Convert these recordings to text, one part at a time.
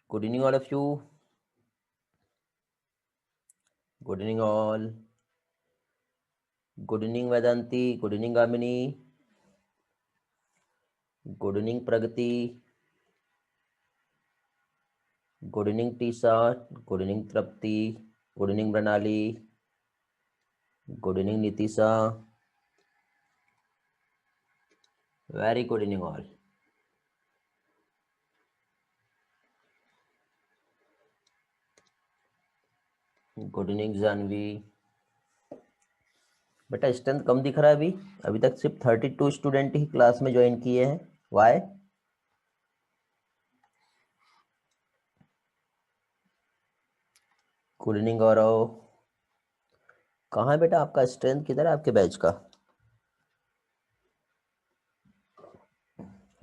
Good evening, all of you. Good evening, all. Good evening, Vedanti. Good evening, Amini. Good evening, Pragati. Good evening, Tisa. Good evening, Trapti. Good evening, Pranali. Good evening, Nitisa. Very good evening, all. Good evening Janhvi. बेटा strength कम दिख रहा है अभी तक सिर्फ 32 student ही class में join किए हैं। वाई? गुड इवनिंग गौरव। कहाँ है बेटा आपका स्ट्रेंथ? किधर है आपके बैच का?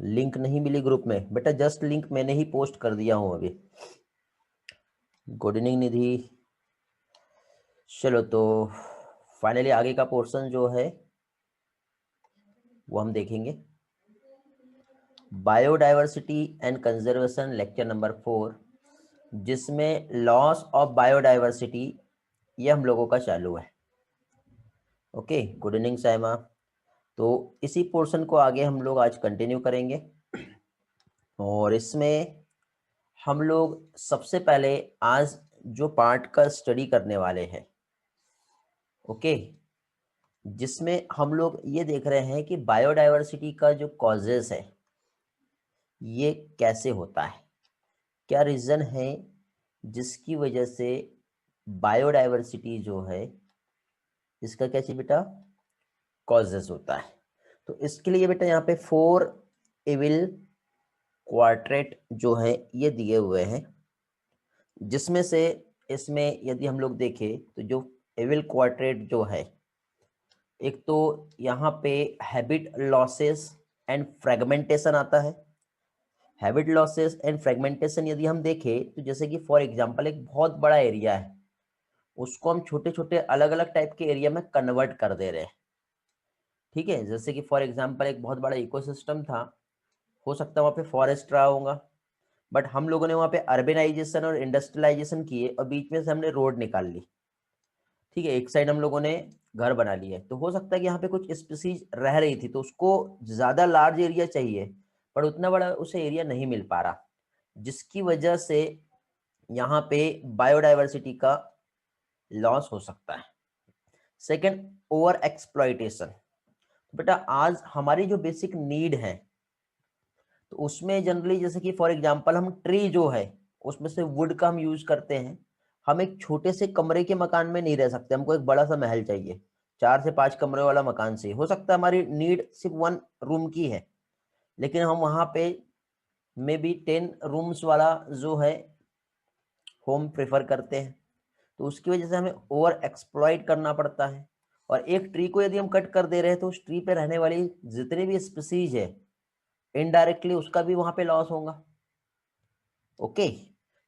लिंक नहीं मिली ग्रुप में? बेटा जस्ट लिंक मैंने ही पोस्ट कर दिया हूँ अभी। गुड इवनिंग निधि। चलो तो फाइनली आगे का पोर्शन जो है वो हम देखेंगे। Biodiversity and conservation lecture number 4, जिसमें लॉस ऑफ बायोडाइवर्सिटी ये हम लोगों का चालू है। Okay, good evening Saima. तो इसी पोर्शन को आगे हम लोग आज कंटिन्यू करेंगे और इसमें हम लोग सबसे पहले आज जो पार्ट का स्टडी करने वाले हैं, ओके, जिसमें हम लोग ये देख रहे हैं कि बायोडाइवर्सिटी का जो कॉजेस है ये कैसे होता है, क्या रीज़न है जिसकी वजह से बायोडाइवर्सिटी जो है इसका क्या चाहिए बेटा, कॉजेस होता है। तो इसके लिए बेटा यहाँ पे 4 एविल क्वाड्रेट जो है ये दिए हुए हैं, जिसमें से इसमें यदि हम लोग देखें तो जो एविल क्वाड्रेट जो है, एक तो यहाँ पे हैबिट लॉसेस एंड फ्रेगमेंटेशन आता है। हैबिट लॉसेस एंड फ्रेगमेंटेशन यदि हम देखें तो जैसे कि फॉर एग्जांपल एक बहुत बड़ा एरिया है, उसको हम छोटे छोटे अलग अलग टाइप के एरिया में कन्वर्ट कर दे रहे हैं। ठीक है, जैसे कि फॉर एग्जांपल एक बहुत बड़ा इकोसिस्टम था, हो सकता है वहाँ पे फॉरेस्ट रहा होगा, बट हम लोगों ने वहाँ पे अर्बेनाइजेशन और इंडस्ट्रियलाइजेशन किए और बीच में से हमने रोड निकाल ली। ठीक है, एक साइड हम लोगों ने घर बना लिया है, तो हो सकता है कि यहाँ पे कुछ स्पीसीज रह रही थी तो उसको ज्यादा लार्ज एरिया चाहिए, पर उतना बड़ा उसे एरिया नहीं मिल पा रहा, जिसकी वजह से यहाँ पे बायोडाइवर्सिटी का लॉस हो सकता है। Second, over exploitation. बेटा आज हमारी जो बेसिक नीड है तो उसमें जनरली जैसे कि फॉर एग्जांपल हम ट्री जो है उसमें से वुड का हम यूज करते हैं। हम एक छोटे से कमरे के मकान में नहीं रह सकते, हमको एक बड़ा सा महल चाहिए, 4 से 5 कमरे वाला मकान चाहिए। हो सकता है हमारी नीड सिर्फ 1 रूम की है, लेकिन हम वहां पे मे बी 10 रूम्स वाला जो है होम प्रेफर करते हैं, तो उसकी वजह से हमें ओवर एक्सप्लॉइट करना पड़ता है। और एक ट्री को यदि हम कट कर दे रहे हैं तो उस ट्री पे रहने वाली जितनी भी स्पीसीज है इनडायरेक्टली उसका भी वहां पे लॉस होगा। ओके,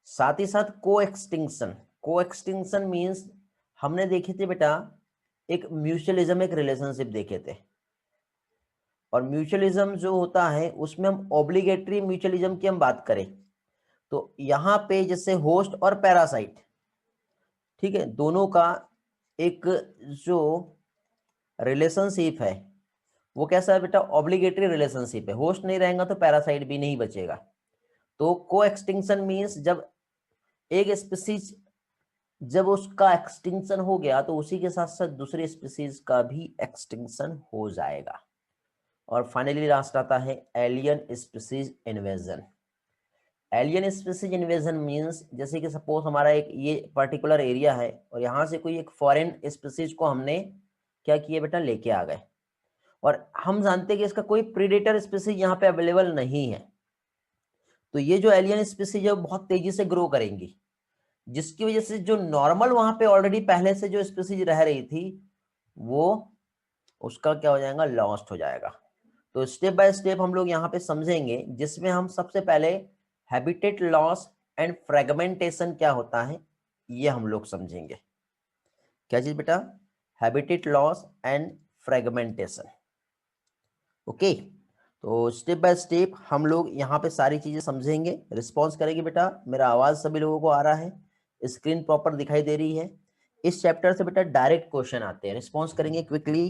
साथ ही साथ को एक्सटिंक्शन। को एक्सटिंक्शन मीन्स हमने देखे थे बेटा एक म्यूचुअलिज्म, एक रिलेशनशिप देखे थे, और म्यूचुअलिज्म जो होता है उसमें हम ऑब्लिगेटरी म्यूचुअलिज्म की हम बात करें तो यहाँ पे जैसे होस्ट और पैरासाइट, ठीक है, दोनों का एक जो रिलेशनशिप है वो कैसा है बेटा, ऑब्लिगेटरी रिलेशनशिप है। होस्ट नहीं रहेगा तो पैरासाइट भी नहीं बचेगा। तो को एक्सटिंक्शन मीन्स जब एक स्पीसीज जब उसका एक्सटिंक्शन हो गया तो उसी के साथ साथ दूसरे स्पीसीज का भी एक्सटिंक्शन हो जाएगा। और फाइनली लास्ट आता है alien species invasion. Alien species invasion means जैसे कि सपोज हमारा एक ये पर्टिकुलर एरिया है और यहाँ से कोई एक फॉरेन स्पीसीज को हमने क्या किया बेटा, लेके आ गए, और हम जानते हैं कि इसका कोई प्रीडेटर स्पीसीज यहाँ पे अवेलेबल नहीं है, तो ये जो एलियन स्पीसीज है वो बहुत तेजी से ग्रो करेंगी, जिसकी वजह से जो नॉर्मल वहां पे ऑलरेडी पहले से जो स्पीसीज रह रही थी वो उसका क्या हो जाएगा, लॉस्ट हो जाएगा। तो स्टेप बाय स्टेप हम लोग यहाँ पे समझेंगे, जिसमें हम सबसे पहले हैबिटेट लॉस एंड फ्रेगमेंटेशन क्या होता है ये हम लोग समझेंगे। क्या चीज बेटा, habitat loss and fragmentation. Okay, तो स्टेप बाय स्टेप हम लोग यहाँ पे सारी चीजें समझेंगे, रिस्पॉन्स करेंगे। बेटा मेरा आवाज सभी लोगों को आ रहा है, स्क्रीन प्रॉपर दिखाई दे रही है? इस चैप्टर से बेटा डायरेक्ट क्वेश्चन आते हैं, रिस्पॉन्स करेंगे quickly.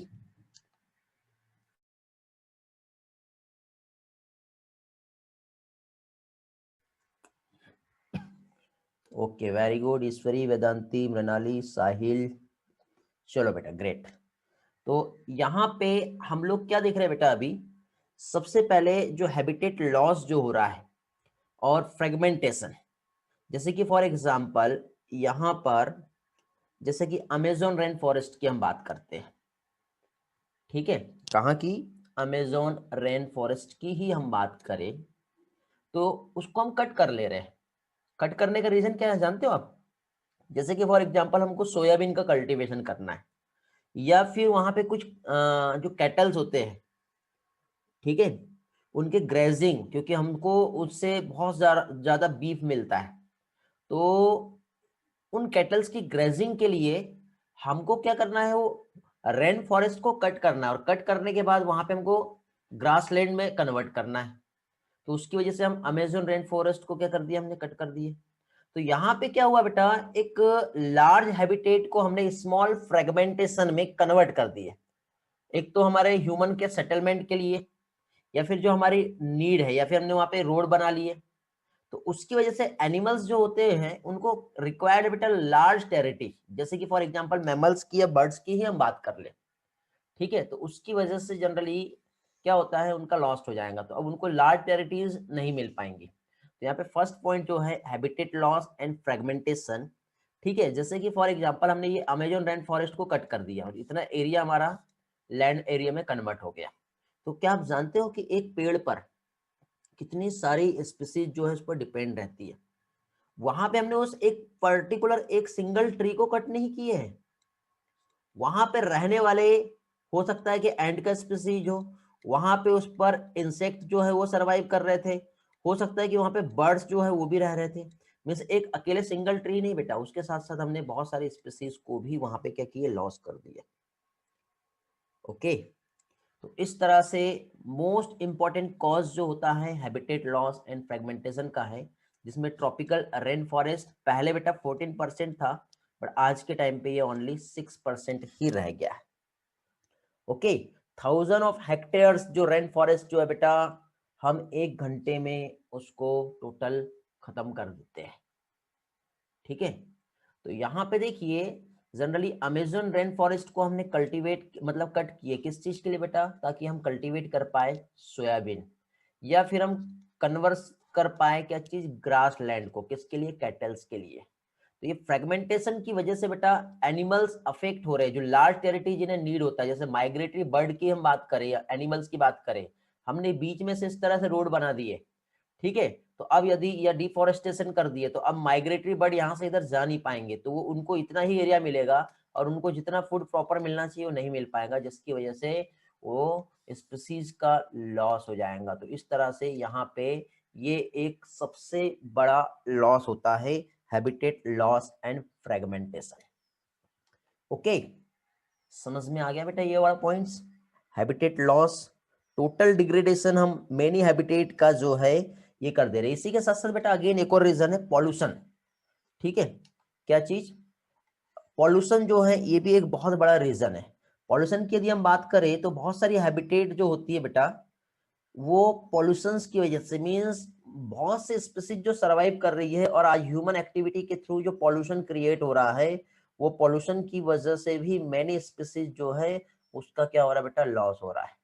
Okay, very good. Ishwari, Vedanti, Mrinali, Sahil, चलो बेटा ग्रेट। तो यहाँ पे हम लोग क्या देख रहे हैं बेटा अभी? सबसे पहले जो हैबिटेट लॉस जो हो रहा है और फ्रेगमेंटेशन, जैसे कि फॉर एग्जांपल यहाँ पर जैसे कि अमेजोन रेन फॉरेस्ट की हम बात करते हैं, ठीक है? कहाँ की? अमेजोन रेन फॉरेस्ट की ही हम बात करें तो उसको हम कट कर ले रहे हैं। कट करने का रीजन क्या है जानते हो आप? जैसे कि फॉर एग्जांपल हमको सोयाबीन का कल्टीवेशन करना है, या फिर वहां पे कुछ जो कैटल्स होते हैं, ठीक है, उनके ग्रेजिंग, क्योंकि हमको उससे बहुत ज्यादा बीफ मिलता है, तो उन कैटल्स की ग्रेजिंग के लिए हमको क्या करना है, वो रेन फॉरेस्ट को कट करना है, और कट करने के बाद वहां पे हमको ग्रासलैंड में कन्वर्ट करना है। तो उसकी वजह से हम अमेजोन रेन फॉरेस्ट को क्या कर दिया, हमने कट कर दिए। तो यहाँ पे क्या हुआ बेटा, एक लार्ज हैबिटेट को हमने स्मॉल फ्रेगमेंटेशन में कन्वर्ट कर दिया। एक तो हमारे ह्यूमन के सेटलमेंट के लिए, या फिर जो हमारी नीड है, या फिर हमने वहां पे रोड बना लिए, तो उसकी वजह से एनिमल्स जो होते हैं उनको रिक्वायर्ड बेटा लार्ज टेरिटरी, जैसे कि फॉर एग्जांपल मैमल्स की या बर्ड्स की ही हम बात कर ले, ठीक है? तो उसकी वजह से जनरली क्या होता है, उनका लॉस्ट हो जाएगा, तो अब उनको लार्ज टेरिटरीज नहीं मिल पाएंगी। तो यहाँ पे फर्स्ट पॉइंट जो है हैबिटेट लॉस एंड फ्रेगमेंटेशन, ठीक है? जैसे कि फॉर एग्जांपल हमने ये अमेजोन रेन फॉरेस्ट को कट कर दिया और इतना एरिया हमारा लैंड एरिया में कन्वर्ट हो गया। तो क्या आप जानते हो कि एक पेड़ पर कितनी सारी स्पीसीज जो है उस पर डिपेंड रहती है? वहां पे हमने उस एक पर्टिकुलर एक सिंगल ट्री को कट नहीं किए हैं, वहां पे रहने वाले, हो सकता है कि एंड का स्पीसीज हो, वहां पे उस पर इंसेक्ट जो है वो सरवाइव कर रहे थे, हो सकता है कि वहां पे बर्ड्स जो है वो भी रह रहे थे। मीन्स एक अकेले सिंगल ट्री नहीं बेटा, उसके साथ साथ हमने बहुत सारी स्पीसीज को भी वहां पे क्या किए, लॉस कर दिया। ओके, तो इस तरह से मोस्ट इंपॉर्टेंट कॉज जो होता है हैबिटेट लॉस एंड फ्रेगमेंटेशन का है, जिसमें ट्रॉपिकल रेन फॉरेस्ट पहले बेटा 14% था, बट आज के टाइम पे ये ओनली 6% ही रह गया है। ओके, 1000 हेक्टेयर्स जो रेन फॉरेस्ट जो है बेटा, हम 1 घंटे में उसको टोटल खत्म कर देते हैं, ठीक है? तो यहाँ पे देखिए, जनरली अमेजन रेन फॉरेस्ट को हमने कल्टीवेट मतलब कट किए किस चीज के लिए बेटा, ताकि हम कल्टीवेट कर पाए सोयाबीन, या फिर हम कन्वर्स कर पाए क्या चीज, ग्रास लैंड को, किसके लिए, कैटल्स के लिए। तो ये फ्रेगमेंटेशन की वजह से बेटा एनिमल्स अफेक्ट हो रहे हैं, जो लार्ज टेरिटरी जिन्हें नीड होता है, जैसे माइग्रेटरी बर्ड की हम बात करें या एनिमल्स की बात करें, हमने बीच में से इस तरह से रोड बना दिए, ठीक है? तो अब यदि या डिफोरेस्टेशन कर दिए तो अब माइग्रेटरी बर्ड यहाँ से इधर जा नहीं पाएंगे, तो वो उनको इतना ही एरिया मिलेगा और उनको जितना फूड प्रॉपर मिलना चाहिए वो नहीं मिल पाएगा, जिसकी वजह से वो स्पीसीज का लॉस हो जाएगा। तो इस तरह से यहाँ पे ये एक सबसे बड़ा लॉस होता है, habitat loss and fragmentation. Okay, समझ में आ गया बेटा ये वाला points? Habitat loss, total degradation, हम मेनी हैबिटेट का जो है ये कर दे रहे हैं। इसी के साथ साथ बेटा अगेन एक और रीजन है पॉल्यूशन, ठीक है? क्या चीज? पॉल्यूशन जो है ये भी एक बहुत बड़ा रीजन है। पॉल्यूशन की यदि हम बात करें तो बहुत सारी हैबिटेट जो होती है बेटा, वो पॉल्यूशन की वजह से, मीन्स बहुत से स्पीसीज जो सरवाइव कर रही है, और आज ह्यूमन एक्टिविटी के थ्रू जो पॉल्यूशन क्रिएट हो रहा है, वो पॉल्यूशन की वजह से भी मैनी स्पीसीज जो है उसका क्या हो रहा है बेटा, लॉस हो रहा है।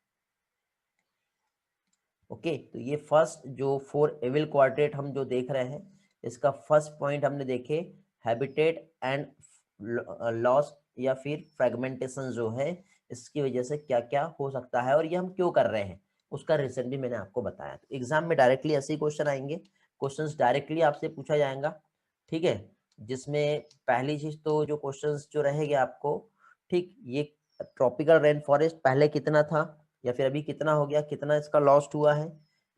ओके, तो ये फर्स्ट जो 4 एविल क्वाड्रेंट हम जो देख रहे हैं, इसका फर्स्ट पॉइंट हमने देखे हैबिटेट एंड लॉस या फिर फ्रेगमेंटेशन जो है, इसकी वजह से क्या क्या हो सकता है और ये हम क्यों कर रहे हैं, उसका रीजन भी मैंने आपको बताया। तो एग्जाम में डायरेक्टली ऐसे ही क्वेश्चन आएंगे, क्वेश्चंस डायरेक्टली आपसे पूछा जाएगा, ठीक है? जिसमें पहली चीज तो जो क्वेश्चंस जो रहेंगे आपको, ठीक, ये ट्रॉपिकल रेन फॉरेस्ट पहले कितना था या फिर अभी कितना हो गया, कितना इसका लॉस्ट हुआ है,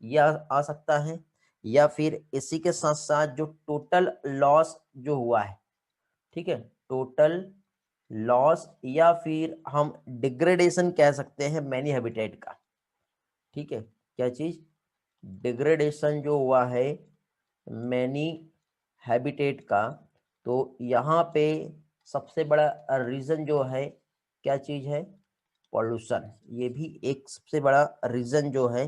यह आ सकता है, या फिर इसी के साथ साथ जो टोटल लॉस जो हुआ है, ठीक है, टोटल लॉस, या फिर हम डिग्रेडेशन कह सकते हैं मैनी हैबिटेट का, ठीक है? क्या चीज, डिग्रेडेशन जो हुआ है मैनी हैबिटेट का, तो यहाँ पे सबसे बड़ा रीजन जो है क्या चीज है, पॉल्यूशन। ये भी एक सबसे बड़ा रीजन जो है,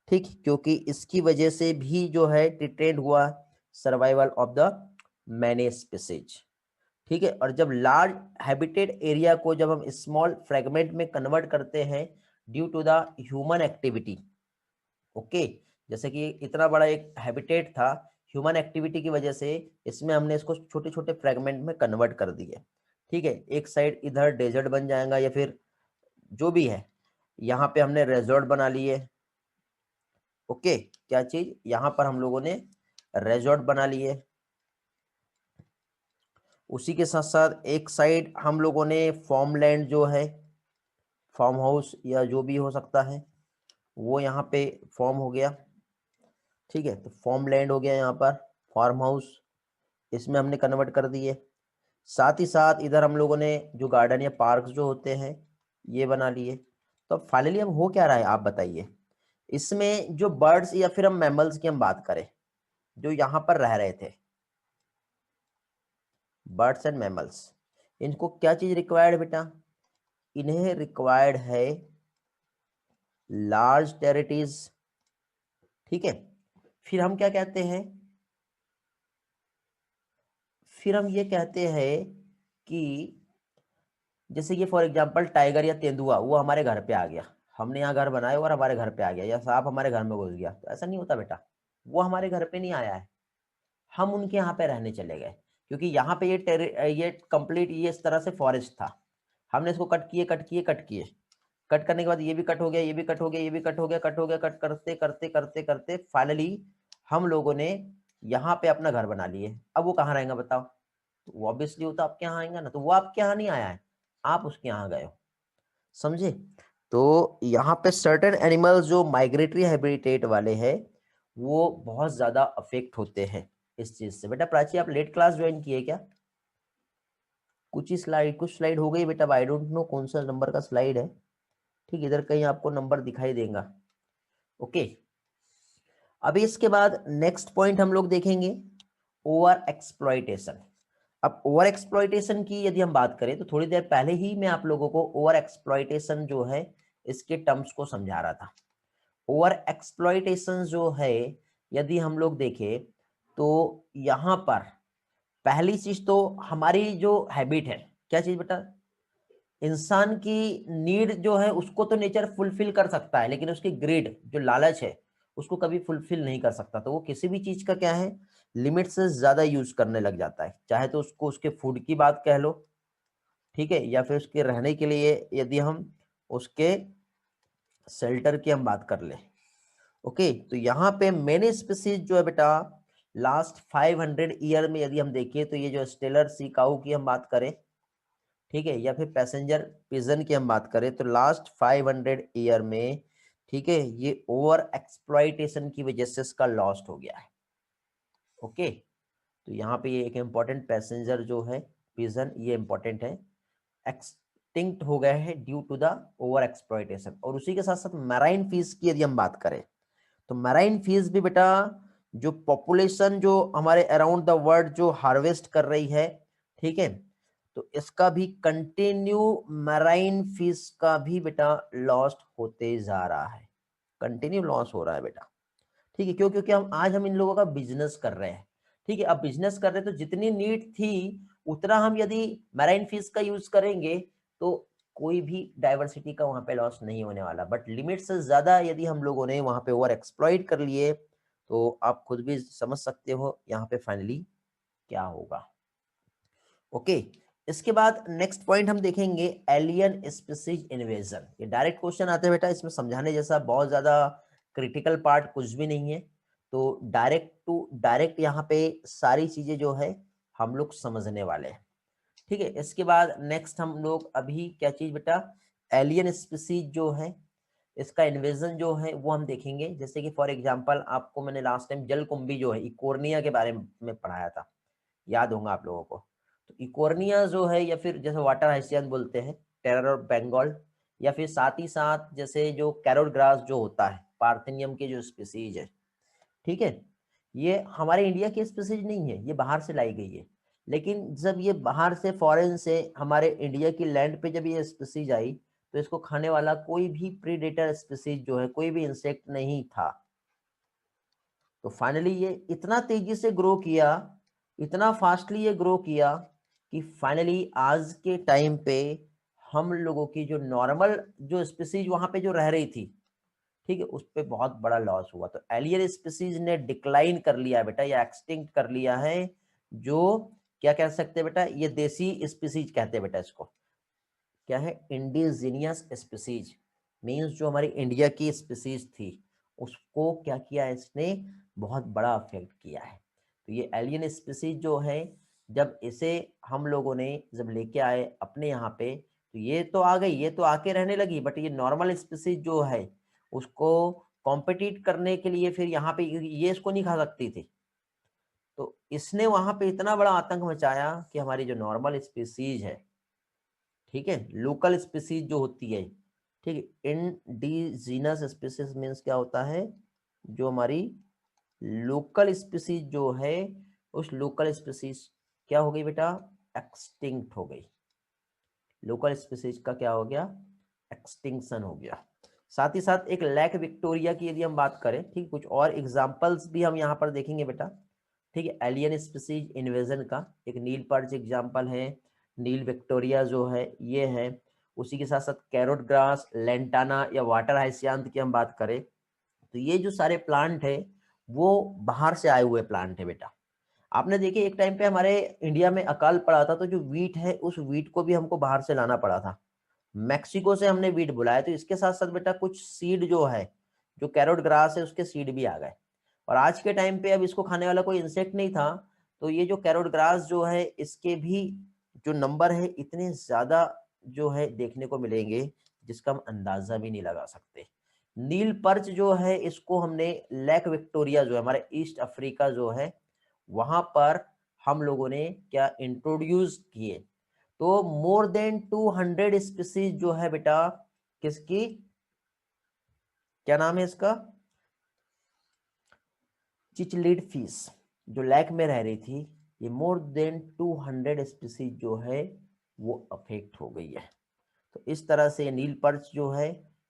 ठीक, क्योंकि इसकी वजह से भी जो है डिटेंड हुआ survival of the many species. ठीक है, और जब लार्ज हैबिटेट एरिया को जब हम स्मॉल फ्रेगमेंट में कन्वर्ट करते हैं due to the human activity, okay, जैसे कि इतना बड़ा एक हैबिटेट था, ह्यूमन एक्टिविटी की वजह से इसमें हमने इसको छोटे छोटे फ्रेगमेंट में कन्वर्ट कर दिए। ठीक है, एक साइड इधर डेजर्ट बन जाएगा या फिर जो भी है, यहाँ पे हमने रेजॉर्ट बना लिए। ओके, क्या चीज, यहाँ पर हम लोगों ने रेजॉर्ट बना लिए। उसी के साथ साथ एक साइड हम लोगों ने फार्म लैंड जो है, फार्म हाउस या जो भी हो सकता है, वो यहाँ पे फॉर्म हो गया। ठीक है, तो फार्म लैंड हो गया यहाँ पर, फार्म हाउस इसमें हमने कन्वर्ट कर दिए। साथ ही साथ इधर हम लोगों ने जो गार्डन या पार्क जो होते हैं ये बना लिए। तो फाइनली अब हो क्या रहा है आप बताइए, इसमें जो बर्ड्स या फिर हम मैमल्स की हम बात करें जो यहाँ पर रह रहे थे, बर्ड्स एंड मैमल्स, इनको क्या चीज रिक्वायर्ड है बेटा, इन्हें रिक्वायर्ड है लार्ज टेरिटरीज। ठीक है, फिर हम क्या कहते हैं, फिर हम ये कहते हैं कि जैसे कि फॉर एग्जांपल टाइगर या तेंदुआ वो हमारे घर पे आ गया, हमने यहाँ घर बनाया और हमारे घर पे आ गया, या सांप हमारे घर में घुस गया, तो ऐसा नहीं होता बेटा, वो हमारे घर पे नहीं आया है, हम उनके यहाँ पे रहने चले गए, क्योंकि यहाँ पे ये कंप्लीट ये इस तरह से फॉरेस्ट था, हमने इसको कट किए कट किए कट किए, कट करने के बाद ये भी कट हो गया, ये भी कट हो गया, ये भी कट हो गया, कट हो गया, कट करते करते करते करते फाइनली हम लोगों ने यहाँ पे अपना घर बना लिए। अब वो कहाँ रहेगा बताओ, तो वो ऑब्वियसली वो तो आपके यहाँ आएगा ना, तो वो आपके यहाँ नहीं आया है, आप उसके यहाँ गए हो, समझे। तो यहाँ पे सर्टेन एनिमल्स जो माइग्रेटरी हैबिटेट वाले हैं वो बहुत ज्यादा अफेक्ट होते हैं इस चीज से। बेटा प्राची आप लेट क्लास ज्वाइन किए क्या, कुछ ही स्लाइड, कुछ स्लाइड हो गई बेटा, आई डोंट नो कौन सा नंबर का स्लाइड है। ठीक, इधर कहीं आपको नंबर दिखाई देगा। ओके, अभी इसके बाद नेक्स्ट पॉइंट हम लोग देखेंगे, ओवर एक्सप्लॉइटेशन। अब ओवर एक्सप्लॉइटेशन की यदि हम बात करें तो थोड़ी देर पहले ही मैं आप लोगों को ओवर एक्सप्लॉइटेशन जो है इसके टर्म्स को समझा रहा था। ओवर एक्सप्लॉइटेशन जो है यदि हम लोग देखें तो यहाँ पर पहली चीज तो हमारी जो हैबिट है, क्या चीज बेटा, इंसान की नीड जो है उसको तो नेचर फुलफिल कर सकता है, लेकिन उसकी ग्रीड जो लालच है उसको कभी फुलफिल नहीं कर सकता, तो वो किसी भी चीज का क्या है, लिमिट से ज्यादा यूज करने लग जाता है, चाहे तो उसको उसके फूड की बात कह लो, ठीक है, या फिर उसके रहने के लिए यदि हम उसके शेल्टर की हम बात कर ले। ओके, तो यहाँ पे मेनी स्पीसीज जो है बेटा लास्ट 500 ईयर में यदि हम देखें तो ये जो स्टेलर सी काऊ की हम बात करें, ठीक है, या फिर पैसेंजर पिजन की हम बात करें तो लास्ट 500 ईयर में, ठीक है, ये ओवर एक्सप्लॉइटेशन की वजह से इसका लॉस्ट हो गया है। ओके, तो यहाँ पे ये एक इम्पॉर्टेंट पैसेंजर जो है पिजन, ये इम्पॉर्टेंट है, एक्सटिंक्ट हो गया है due to the over exploitation. और उसी के साथ साथ मैराइन फिश की यदि हम बात करें तो मैराइन फिश भी बेटा जो पॉपुलेशन जो हमारे अराउंड द वर्ल्ड जो हार्वेस्ट कर रही है, ठीक है, तो इसका भी कंटिन्यू मैराइन फिश का भी बेटा लॉस्ट होते जा रहा है, कंटिन्यू लॉस हो रहा है बेटा। ठीक है, क्यों, क्योंकि हम इन लोगों का बिजनेस कर रहे हैं। ठीक है, अब बिजनेस कर रहे हैं तो जितनी नीड थी उतना हम यदि मैराइन फिश का यूज करेंगे तो कोई भी डाइवर्सिटी का वहां पे लॉस नहीं होने वाला, बट लिमिट से ज्यादा यदि हम लोगों ने वहां पे ओवर एक्सप्लॉइट कर लिए तो आप खुद भी समझ सकते हो यहाँ पे फाइनली क्या होगा। ओके, इसके बाद नेक्स्ट पॉइंट हम देखेंगे एलियन स्पीसीज इन्वेजन। ये डायरेक्ट क्वेश्चन आते हैं बेटा, इसमें समझाने जैसा बहुत ज्यादा क्रिटिकल पार्ट कुछ भी नहीं है, तो डायरेक्ट टू डायरेक्ट यहाँ पे सारी चीजें जो है हम लोग समझने वाले हैं। ठीक है, इसके बाद नेक्स्ट हम लोग अभी क्या चीज बेटा, एलियन स्पीसीज जो है इसका इन्वेजन जो है वो हम देखेंगे। जैसे कि फॉर एग्जांपल आपको मैंने लास्ट टाइम जलकुंभी जो है इकोर्निया के बारे में पढ़ाया था, याद होगा आप लोगों को। तो इकोर्निया जो है या फिर जैसे वाटर हाइसियन बोलते हैं, टेरर ऑफ बंगाल, या फिर साथ ही साथ जैसे जो कैरोट ग्रास जो होता है पार्थेनियम के जो स्पीसीज है, ठीक है, ये हमारे इंडिया की स्पीसीज नहीं है, ये बाहर से लाई गई है। लेकिन जब ये बाहर से फॉरेन से हमारे इंडिया की लैंड पे जब ये स्पीसीज आई, तो इसको खाने वाला कोई भी प्रीडेटर स्पीसीज जो है, कोई भी इंसेक्ट नहीं था। तो फाइनली ये इतना तेजी से ग्रो किया, इतना फास्टली ये ग्रो किया कि फाइनली आज के टाइम पे हम लोगों की जो नॉर्मल जो स्पीसीज वहां पे जो रह रही थी, ठीक है, उस पर बहुत बड़ा लॉस हुआ। तो एलियन स्पीसीज ने डिक्लाइन कर लिया बेटा, या एक्सटिंक्ट कर लिया है। जो क्या कह सकते हैं बेटा, ये देसी स्पीसीज कहते हैं बेटा इसको। क्या है? इंडिजीनियस स्पीसीज मींस जो हमारी इंडिया की स्पीसीज थी, उसको क्या किया इसने, बहुत बड़ा अफेक्ट किया है। तो ये एलियन स्पीसीज जो है, जब इसे हम लोगों ने जब लेके आए अपने यहाँ पे, तो ये तो आ गई, ये तो आके रहने लगी, बट ये नॉर्मल स्पीसीज जो है उसको कॉम्पिटिट करने के लिए फिर यहाँ पे ये इसको नहीं खा सकती थी। तो इसने वहां पे इतना बड़ा आतंक मचाया कि हमारी जो नॉर्मल स्पीसीज है, ठीक है, लोकल स्पीसीज जो होती है, ठीक है, इंडिजीनस स्पीसीज मीन्स क्या होता है, जो हमारी लोकल स्पीसीज जो है, उस लोकल स्पीसीज क्या हो गई बेटा, एक्सटिंक्ट हो गई। लोकल स्पीसीज का क्या हो गया, एक्सटिंक्शन हो गया। साथ ही साथ एक लेक विक्टोरिया की यदि हम बात करें, ठीक, कुछ और एग्जांपल्स भी हम यहाँ पर देखेंगे बेटा, ठीक है, एलियन स्पीसीज इन्वेजन का एक नील पर्च एग्जांपल है, नील विक्टोरिया जो है ये है। उसी के साथ साथ कैरोट ग्रास, लेंटाना या वाटर हाइसियांथ की हम बात करें, तो ये जो सारे प्लांट है वो बाहर से आए हुए प्लांट है बेटा। आपने देखिए एक टाइम पे हमारे इंडिया में अकाल पड़ा था, तो जो वीट है उस वीट को भी हमको बाहर से लाना पड़ा था, मैक्सिको से हमने वीट बुलाया। तो इसके साथ साथ बेटा कुछ सीड जो है, जो कैरोट ग्रास है उसके सीड भी आ गए। और आज के टाइम पे अब इसको खाने वाला कोई इंसेक्ट नहीं था, तो ये जो कैरोट ग्रास जो है इसके भी जो नंबर है इतने ज्यादा जो है देखने को मिलेंगे, जिसका हम अंदाजा भी नहीं लगा सकते। नील पर्च जो है इसको हमने लेक विक्टोरिया जो है हमारे ईस्ट अफ्रीका जो है, वहां पर हम लोगों ने क्या इंट्रोड्यूस किए। तो मोर देन 200 स्पीसीज जो है बेटा, किसकी, क्या नाम है इसका, चिचलिड फिश, जो लेक में रह रही थी, ये मोर देन 200 स्पीसीज जो है वो अफेक्ट हो गई है। तो इस तरह से नील पर्च जो है,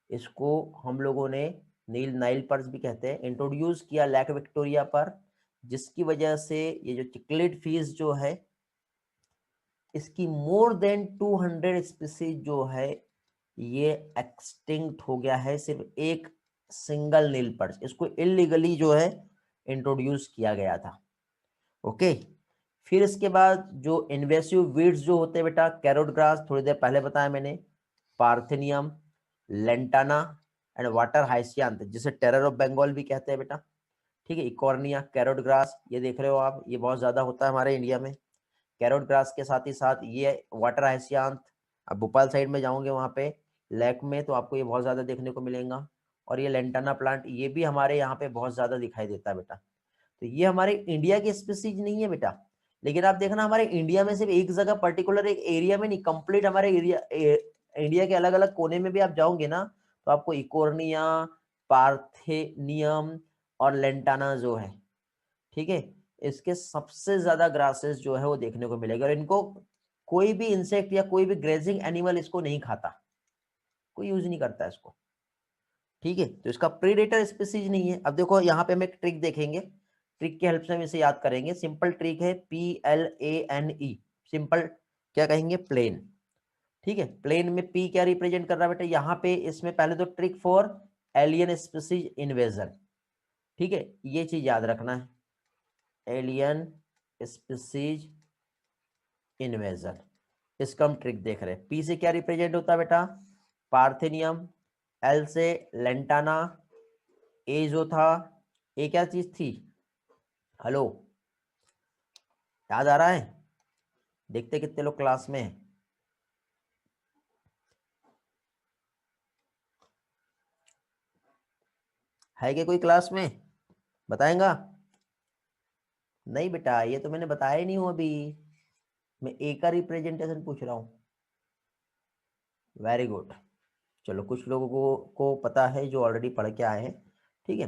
इसको हम लोगों ने नील नाइल पर्च भी कहते हैं, इंट्रोड्यूस किया लेक विक्टोरिया पर, जिसकी वजह से ये जो चिक्लिड फिश जो है, इसकी मोर देन 200 स्पीसीज जो है ये एक्सटिंक्ट हो गया है, सिर्फ एक सिंगल नील पर्च, इसको इलीगली जो है इंट्रोड्यूस किया गया था। ओके, फिर इसके बाद जो इन्वेसिव वीड्स जो होते हैं बेटा, कैरोट ग्रास थोड़ी देर पहले बताया मैंने, पार्थेनियम, लेंटाना एंड वाटर हाइसियांथ, जिसे टेरर ऑफ बंगाल भी कहते हैं बेटा, ठीक है, इकॉर्निया, कैरोट ग्रास, ये देख रहे हो आप, ये बहुत ज्यादा होता है हमारे इंडिया में। कैरोट ग्रास के साथ ही साथ ये वाटर हाइसियांथ, अब भोपाल साइड में जाओगे वहाँ पे लेक में तो आपको ये बहुत ज़्यादा देखने को मिलेगा। और ये लेंटाना प्लांट ये भी हमारे यहाँ पे बहुत ज़्यादा दिखाई देता है बेटा। तो ये हमारे इंडिया की स्पीसीज नहीं है बेटा, लेकिन आप देखना हमारे इंडिया में सिर्फ एक जगह पर्टिकुलर एक एरिया में नहीं, कंप्लीट हमारे एरिया इंडिया के अलग अलग कोने में भी आप जाओगे ना, तो आपको इकोर्निया, पार्थेनियम और लेंटाना जो है, ठीक है, इसके सबसे ज्यादा ग्रासेस जो है वो देखने को मिलेगा। और इनको कोई भी इंसेक्ट या कोई भी ग्रेजिंग एनिमल इसको नहीं खाता, कोई यूज नहीं करता इसको, ठीक है। तो इसका प्रीडेटर स्पीसीज नहीं है। अब देखो यहाँ पे हम एक ट्रिक देखेंगे, ट्रिक की हेल्प से हम इसे याद करेंगे। सिंपल ट्रिक है, PLANE, सिंपल क्या कहेंगे, प्लेन, ठीक है। प्लेन में P क्या रिप्रेजेंट कर रहा है बेटा, यहाँ पे इसमें पहले तो trick for alien species invasion, ठीक है, ये चीज याद रखना है, एलियन स्पीसीज इन्वेजन, इसका हम ट्रिक देख रहे हैं। पी से क्या रिप्रेजेंट होता है बेटा, पार्थेनियम, एल से लेंटाना, ए जो था, ए क्या चीज थी, हेलो, याद आ रहा है, देखते कितने लोग क्लास में है कि कोई क्लास में बताएगा। नहीं बेटा, ये तो मैंने बताया ही नहीं हूं अभी, मैं ए का रिप्रेजेंटेशन पूछ रहा हूं। वेरी गुड, चलो कुछ लोगों को पता है जो ऑलरेडी पढ़ के आए हैं, ठीक है,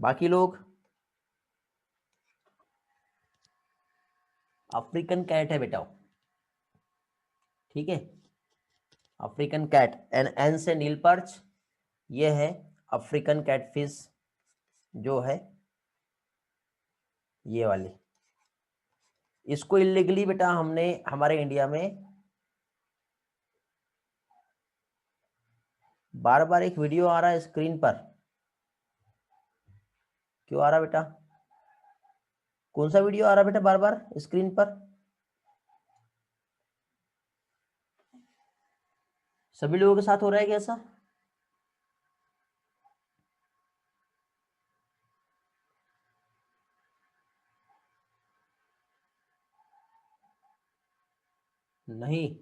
बाकी लोग, अफ्रीकन कैट है बेटा, ठीक है, अफ्रीकन कैट, एन से नील पर्च, ये है अफ्रीकन कैटफिश जो है ये वाली। इसको इलीगली बेटा हमने हमारे इंडिया में, बार बार एक वीडियो आ रहा है स्क्रीन पर, क्यों आ रहा बेटा? कौन सा वीडियो आ रहा बेटा बार बार स्क्रीन पर? सभी लोगों के साथ हो रहा है क्या ऐसा? नहीं,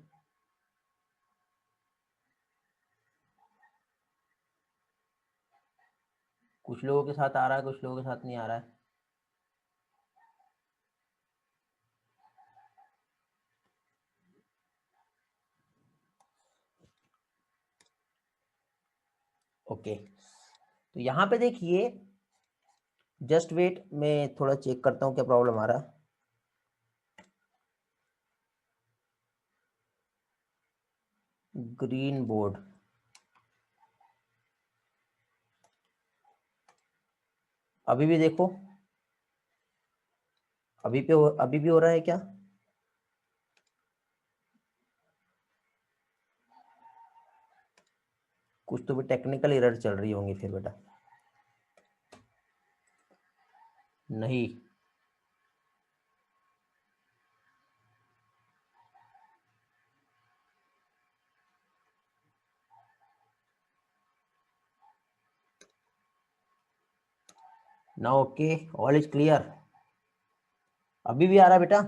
कुछ लोगों के साथ आ रहा है, कुछ लोगों के साथ नहीं आ रहा है। ओके, तो यहाँ पे देखिए, जस्ट वेट, मैं थोड़ा चेक करता हूँ क्या प्रॉब्लम आ रहा है। ग्रीन बोर्ड, अभी भी देखो, अभी भी हो रहा है क्या? कुछ तो भी टेक्निकल एरर चल रही होंगी फिर बेटा। नहीं, ना, ओके, ऑल इज क्लियर, अभी भी आ रहा है बेटा?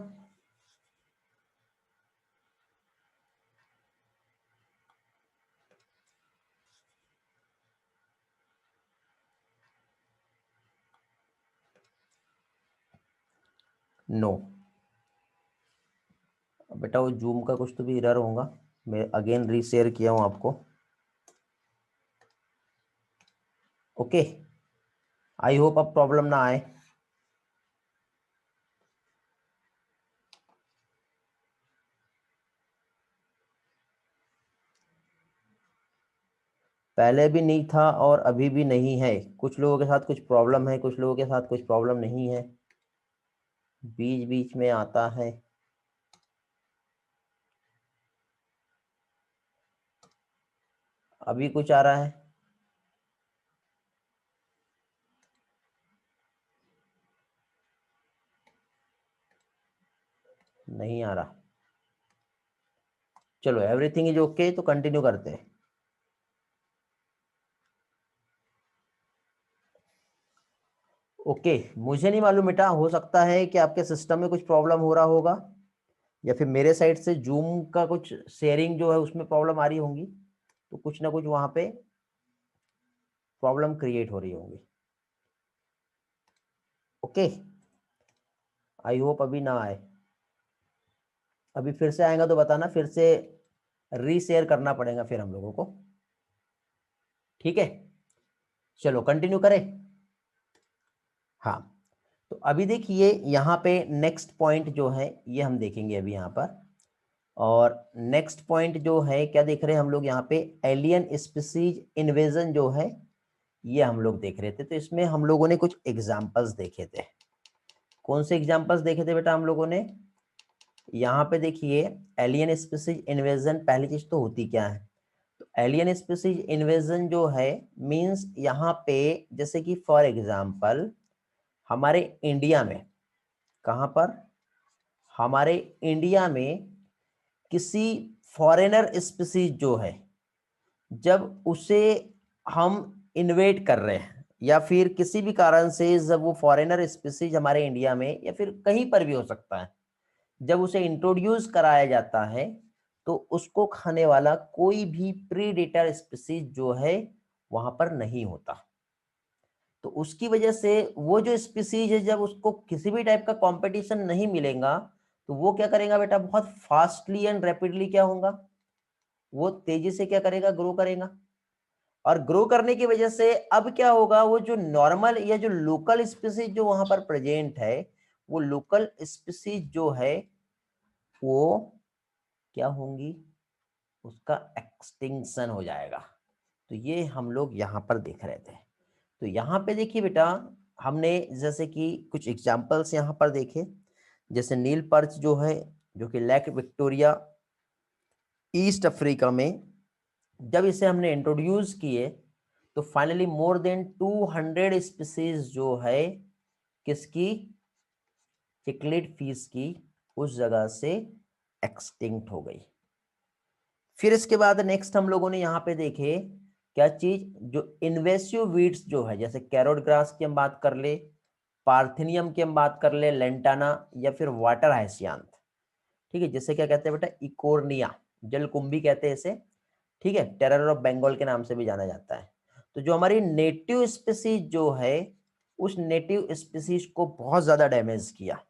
नो, बेटा वो जूम का कुछ तो भी एरर होगा, मैं अगेन रीशेयर किया हूँ आपको। ओके, आई होप अब प्रॉब्लम ना आए। पहले भी नहीं था और अभी भी नहीं है, कुछ लोगों के साथ कुछ प्रॉब्लम है, कुछ लोगों के साथ कुछ प्रॉब्लम नहीं है, बीच बीच में आता है। अभी कुछ आ रहा है? नहीं आ रहा। चलो, एवरीथिंग इज ओके, तो कंटिन्यू करते हैं। ओके, मुझे नहीं मालूम बेटा, हो सकता है कि आपके सिस्टम में कुछ प्रॉब्लम हो रहा होगा, या फिर मेरे साइड से जूम का कुछ शेयरिंग जो है उसमें प्रॉब्लम आ रही होंगी, तो कुछ ना कुछ वहां पे प्रॉब्लम क्रिएट हो रही होंगी। ओके, आई होप अभी ना आए। अभी फिर से आएगा तो बताना, फिर से रीशेयर करना पड़ेगा फिर हम लोगों को, ठीक है? चलो कंटिन्यू करें। हाँ, तो अभी देखिए यहाँ पे नेक्स्ट पॉइंट जो है ये हम देखेंगे अभी यहाँ पर, और नेक्स्ट पॉइंट जो है क्या देख रहे हैं हम लोग यहाँ पे, एलियन स्पीसीज इन्वेजन जो है ये हम लोग देख रहे थे। तो इसमें हम लोगों ने कुछ एग्जांपल्स देखे थे। कौन से एग्जांपल्स देखे थे बेटा हम लोगों ने? यहाँ पे देखिए, एलियन स्पीसीज इन्वेजन, पहली चीज तो होती क्या है? तो एलियन स्पीसीज इन्वेजन जो है मींस यहाँ पे, जैसे कि फॉर एग्जांपल हमारे इंडिया में, कहाँ पर? हमारे इंडिया में किसी फॉरेनर स्पीसीज जो है, जब उसे हम इन्वेट कर रहे हैं, या फिर किसी भी कारण से जब वो फॉरेनर स्पीसीज हमारे इंडिया में या फिर कहीं पर भी हो सकता है, जब उसे इंट्रोड्यूस कराया जाता है, तो उसको खाने वाला कोई भी प्रीडेटर स्पीसीज जो है वहां पर नहीं होता। तो उसकी वजह से वो जो स्पीसीज है, जब उसको किसी भी टाइप का कंपटीशन नहीं मिलेगा, तो वो क्या करेगा बेटा, बहुत फास्टली एंड रैपिडली क्या होगा, वो तेजी से क्या करेगा, ग्रो करेगा। और ग्रो करने की वजह से अब क्या होगा, वो जो नॉर्मल या जो लोकल स्पीसीज जो वहां पर प्रेजेंट है, वो लोकल स्पीसीज जो है वो क्या होंगी, उसका एक्सटिंक्शन हो जाएगा। तो ये हम लोग यहाँ पर देख रहे थे। तो यहाँ पे देखिए बेटा, हमने जैसे कि कुछ एग्जांपल्स यहाँ पर देखे, जैसे नील पर्च जो है, जो कि लेक विक्टोरिया ईस्ट अफ्रीका में, जब इसे हमने इंट्रोड्यूस किए तो फाइनली मोर देन 200 स्पीसीज जो है किसकी, चिकलेट फिश की, उस जगह से एक्सटिंक्ट हो गई। फिर इसके बाद नेक्स्ट हम लोगों ने यहाँ पे देखे क्या चीज, जो इन्वेसिव वीड्स जो है, जैसे कैरोट ग्रास की हम बात कर ले, पार्थिनियम की हम बात कर ले, लेंटाना, या फिर वाटर हाइसियांथ, ठीक है, जिसे क्या कहते हैं बेटा, इकोर्निया, जलकुंभी कहते हैं इसे, ठीक है, टेरर ऑफ बंगाल के नाम से भी जाना जाता है। तो जो हमारी नेटिव स्पीसीज जो है, उस नेटिव स्पीसीज को बहुत ज्यादा डैमेज किया,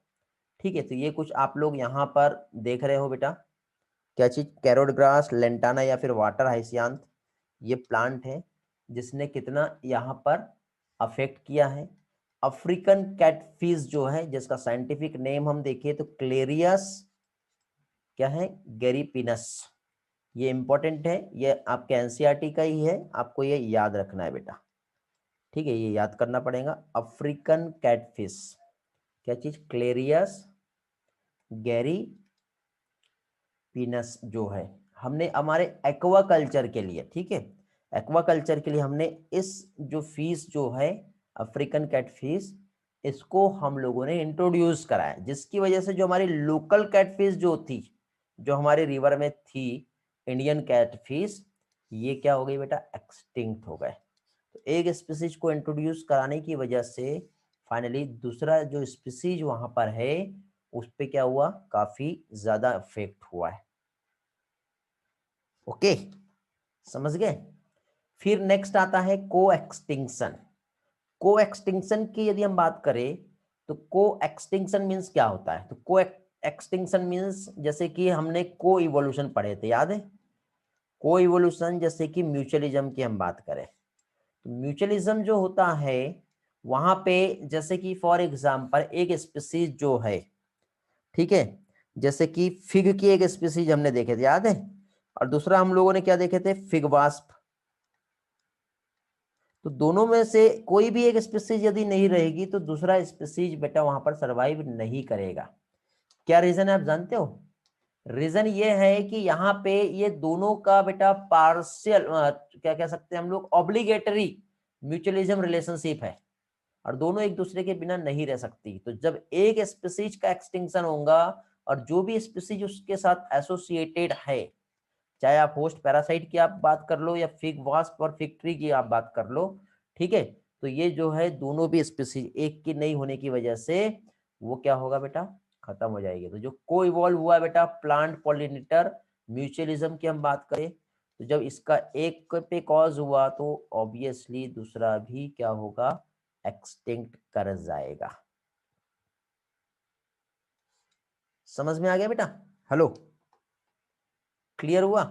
ठीक है। तो ये कुछ आप लोग यहाँ पर देख रहे हो बेटा, क्या चीज, कैरोट ग्रास, लेंटाना या फिर वाटर हाइसियांथ, ये प्लांट है जिसने कितना यहाँ पर अफेक्ट किया है। अफ्रीकन कैटफिश जो है, जिसका साइंटिफिक नेम हम देखें तो क्लेरियस क्या है, गेरीपिनस, ये इंपॉर्टेंट है, ये आपके एनसीईआरटी का ही है, आपको ये याद रखना है बेटा, ठीक है, ये याद करना पड़ेगा। अफ्रीकन कैटफिश क्या चीज, क्लेरियस गैरी पीनस जो है, हमने हमारे एक्वा कल्चर के लिए, ठीक है, एक्वा कल्चर के लिए हमने इस जो फिश जो है अफ्रीकन कैटफिश, इसको हम लोगों ने इंट्रोड्यूस कराया, जिसकी वजह से जो हमारी लोकल कैटफिश जो थी, जो हमारे रिवर में थी, इंडियन कैटफिश, ये क्या हो गई बेटा, एक्सटिंक्ट हो गए। तो एक स्पीसीज को इंट्रोड्यूस कराने की वजह से फाइनली दूसरा जो स्पीसीज वहां पर है, उस पे क्या हुआ, काफी ज्यादा इफेक्ट हुआ है। ओके, समझ गए। फिर नेक्स्ट आता है को एक्सटिंक्शन। को एक्सटिंक्शन की यदि हम बात करें तो को एक्सटिंक्शन मीन्स क्या होता है, तो को एक्सटिंक्शन मीन्स, जैसे कि हमने को इवोल्यूशन पढ़े थे, याद है, को इवोल्यूशन, जैसे कि म्यूचुअलिज्म की हम बात करें, तो म्यूचुअलिज्म जो होता है वहां पे, जैसे कि फॉर एग्जांपल एक स्पीसीज जो है, ठीक है, जैसे कि फिग की एक स्पीसीज हमने देखे थे, याद है, और दूसरा हम लोगों ने क्या देखे थे, फिग वास्प। तो दोनों में से कोई भी एक स्पीसीज यदि नहीं रहेगी तो दूसरा स्पीसीज बेटा वहां पर सरवाइव नहीं करेगा। क्या रीजन है आप जानते हो, रीजन ये है कि यहाँ पे ये दोनों का बेटा पार्शियल, क्या कह सकते हैं हम लोग, ऑब्लिगेटरी म्यूचुअलिज्म रिलेशनशिप है, और दोनों एक दूसरे के बिना नहीं रह सकती। तो जब एक स्पीसीज का एक्सटिंक्शन होगा और जो भी स्पीसीज उसके साथ एसोसिएटेड है, चाहे आप होस्ट पैरासाइट की आप बात कर लो या फिग वास्प और फिग ट्री की आप बात कर लो, ठीक है, तो ये जो है दोनों भी स्पीसीज एक की नहीं होने की वजह से वो क्या होगा बेटा, खत्म हो जाएगी। तो जो को इवॉल्व हुआ है बेटा, प्लांट पॉलिनेटर म्यूचुअलिज्म की हम बात करें, तो जब इसका एक पे कॉज हुआ तो ऑब्वियसली दूसरा भी क्या होगा, एक्सटिंक्ट कर जाएगा। समझ में आ गया बेटा, हेलो, क्लियर हुआ,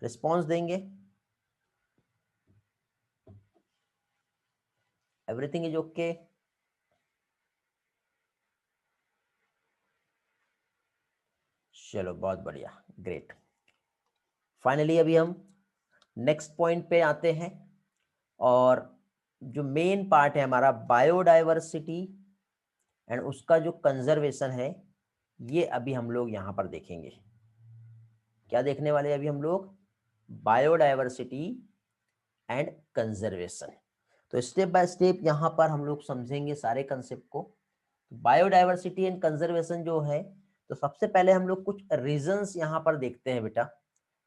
रिस्पॉन्स देंगे, एवरीथिंग इज ओके। चलो बहुत बढ़िया, ग्रेट। फाइनली अभी हम नेक्स्ट पॉइंट पे आते हैं, और जो मेन पार्ट है हमारा बायोडाइवर्सिटी एंड उसका जो कंजर्वेशन है, ये अभी हम लोग यहां पर देखेंगे। क्या देखने वाले अभी हम लोग, बायोडाइवर्सिटी एंड कंजर्वेशन। तो स्टेप बाय स्टेप यहां पर हम लोग समझेंगे सारे कंसेप्ट को। बायोडाइवर्सिटी एंड कंजर्वेशन जो है, तो सबसे पहले हम लोग कुछ रीजंस यहां पर देखते हैं बेटा,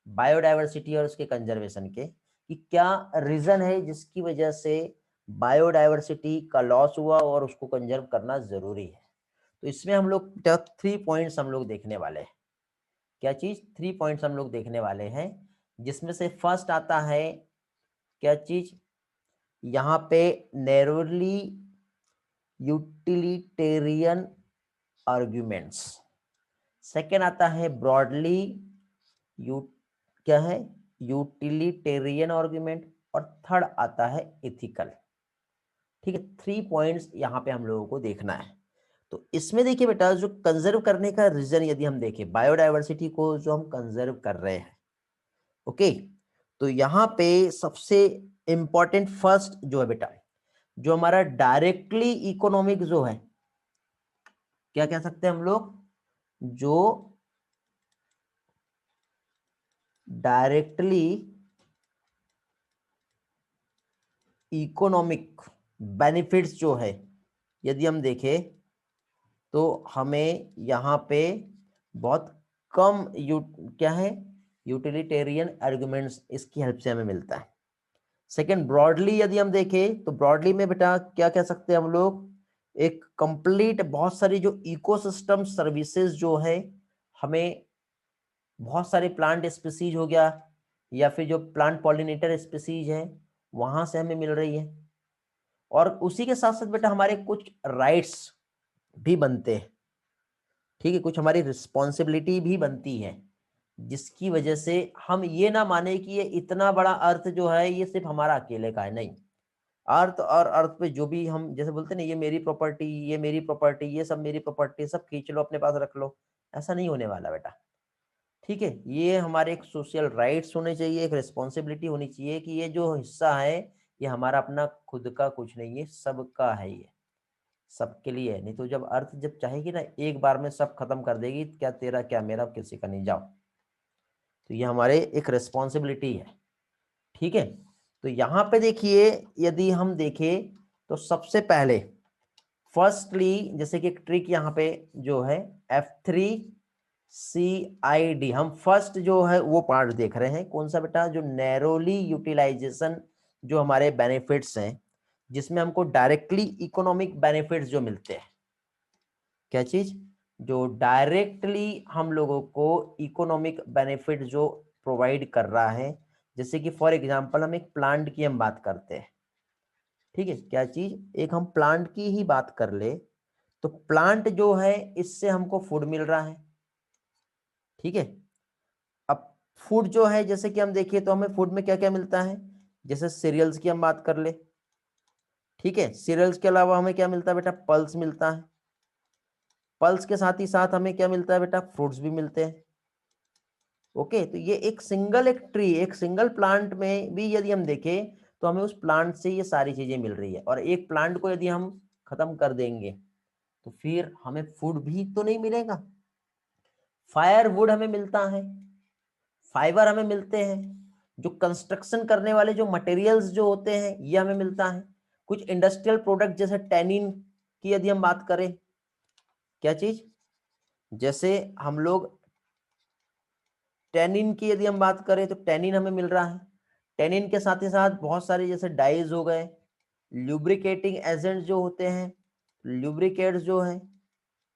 बायोडाइवर्सिटी और उसके कंजर्वेशन के, कि क्या रीजन है जिसकी वजह से बायोडाइवर्सिटी का लॉस हुआ और उसको कंजर्व करना जरूरी है। तो इसमें हम लोग 3 पॉइंट्स हम लोग देखने वाले हैं। क्या चीज, 3 पॉइंट्स हम लोग देखने वाले हैं, जिसमें से फर्स्ट आता है क्या चीज, यहाँ पे नैरोली यूटिलिटेरियन आर्ग्यूमेंट्स। सेकेंड आता है ब्रॉडली क्या है, यूटिलिटेरियन आर्गुमेंट, और थर्ड आता है एथिकल। ठीक है, 3 पॉइंट्स यहाँ पे हम लोगों को देखना है। तो इसमें देखिए बेटा, जो कंजर्व करने का रीजन यदि हम देखें, बायोडायवर्सिटी को जो हम कंजर्व कर रहे हैं, ओके, तो यहाँ पे सबसे इंपॉर्टेंट फर्स्ट जो है बेटा, जो हमारा डायरेक्टली इकोनॉमिक जो है, क्या कह सकते हैं हम लोग, जो डायरेक्टली इकोनॉमिक बेनिफिट्स जो है यदि हम देखें, तो हमें यहाँ पे बहुत कम क्या है, यूटिलिटेरियन आर्गुमेंट्स इसकी हेल्प से हमें मिलता है। सेकंड, ब्रॉडली यदि हम देखें, तो ब्रॉडली में बेटा क्या कह सकते हैं हम लोग, एक कंप्लीट बहुत सारी जो इकोसिस्टम सर्विसेज जो है, हमें बहुत सारे प्लांट स्पीसीज हो गया, या फिर जो प्लांट पॉलिनेटर स्पीसीज है वहां से हमें मिल रही है। और उसी के साथ साथ बेटा हमारे कुछ राइट्स भी बनते हैं। ठीक है, कुछ हमारी रिस्पॉन्सिबिलिटी भी बनती है, जिसकी वजह से हम ये ना माने कि ये इतना बड़ा अर्थ जो है ये सिर्फ हमारा अकेले का है, नहीं। अर्थ और अर्थ पे जो भी हम जैसे बोलते हैं ना, ये मेरी प्रॉपर्टी, ये मेरी प्रॉपर्टी, ये सब मेरी प्रॉपर्टी, सब खींच लो अपने पास रख लो, ऐसा नहीं होने वाला बेटा। ठीक है, ये हमारे एक सोशल राइट्स होने चाहिए, एक रिस्पॉन्सिबिलिटी होनी चाहिए कि ये जो हिस्सा है ये हमारा अपना खुद का कुछ नहीं है, सबका है, ये सबके लिए है। नहीं तो जब अर्थ जब चाहेगी ना एक बार में सब खत्म कर देगी, क्या तेरा क्या मेरा, किसी का नहीं, जाओ। तो ये हमारे एक रिस्पॉन्सिबिलिटी है। ठीक है, तो यहाँ पे देखिए यदि हम देखें तो सबसे पहले फर्स्टली जैसे कि एक ट्रिक यहाँ पे जो है F3CID, हम फर्स्ट जो है वो पार्ट देख रहे हैं, कौन सा बेटा, जो नैरोली यूटिलाइजेशन, जो हमारे बेनिफिट्स हैं, जिसमें हमको डायरेक्टली इकोनॉमिक बेनिफिट्स जो मिलते हैं। क्या चीज, जो डायरेक्टली हम लोगों को इकोनॉमिक बेनिफिट जो प्रोवाइड कर रहा है, जैसे कि फॉर एग्जांपल हम एक प्लांट की हम बात करते हैं। ठीक है, क्या चीज, एक हम प्लांट की ही बात कर ले, तो प्लांट जो है इससे हमको फूड मिल रहा है। ठीक है, अब फूड जो है जैसे कि हम देखिए तो हमें फूड में क्या क्या मिलता है, जैसे सीरियल्स की हम बात कर ले। ठीक है, सीरियल्स के अलावा हमें क्या मिलता है बेटा, पल्स मिलता है। पल्स के साथ ही साथ हमें क्या मिलता है बेटा, फ्रूट्स भी मिलते हैं। ओके, तो ये एक सिंगल एक ट्री, एक सिंगल प्लांट में भी यदि हम देखें तो हमें उस प्लांट से ये सारी चीजें मिल रही है। और एक प्लांट को यदि हम खत्म कर देंगे तो फिर हमें फूड भी तो नहीं मिलेगा। फायर वुड हमें मिलता है, फाइबर हमें मिलते हैं, जो कंस्ट्रक्शन करने वाले जो मटेरियल्स जो होते हैं ये हमें मिलता है। कुछ इंडस्ट्रियल प्रोडक्ट जैसे टेनिन की यदि हम बात करें, क्या चीज, जैसे हम लोग टेनिन की यदि हम बात करें तो टेनिन हमें मिल रहा है। टेनिन के साथ ही साथ बहुत सारे जैसे डाइज हो गए, ल्यूब्रिकेटिंग एजेंट जो होते हैं, ल्यूब्रिकेट्स जो है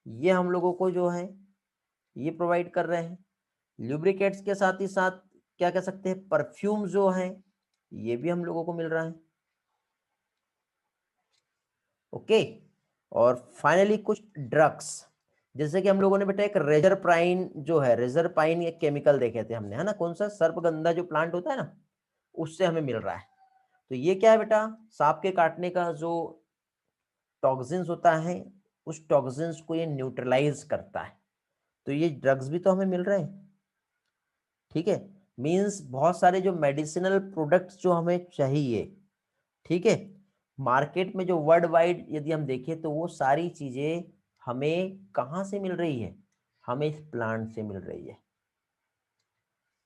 ये हम लोगों को जो है ये प्रोवाइड कर रहे हैं। ल्यूब्रिकेट्स के साथ ही साथ क्या कह सकते हैं, परफ्यूम जो है ये भी हम लोगों को मिल रहा है। ओके, और फाइनली कुछ ड्रग्स, जैसे कि हम लोगों ने बेटा एक रेजरपाइन जो है, रेजरपाइन एक केमिकल देखे थे हमने, है ना, कौन सा, सर्पगंधा जो प्लांट होता है ना, उससे हमें मिल रहा है। तो ये क्या है बेटा, सांप के काटने का जो टॉक्सिन्स होता है, उस टॉक्सिन्स को ये न्यूट्रलाइज करता है। तो ये ड्रग्स भी तो हमें मिल रहे हैं। ठीक है, मींस बहुत सारे जो मेडिसिनल प्रोडक्ट्स जो हमें चाहिए, ठीक है, मार्केट में जो वर्ल्ड वाइड यदि हम देखें तो वो सारी चीजें हमें कहाँ से मिल रही है, हमें इस प्लांट से मिल रही है।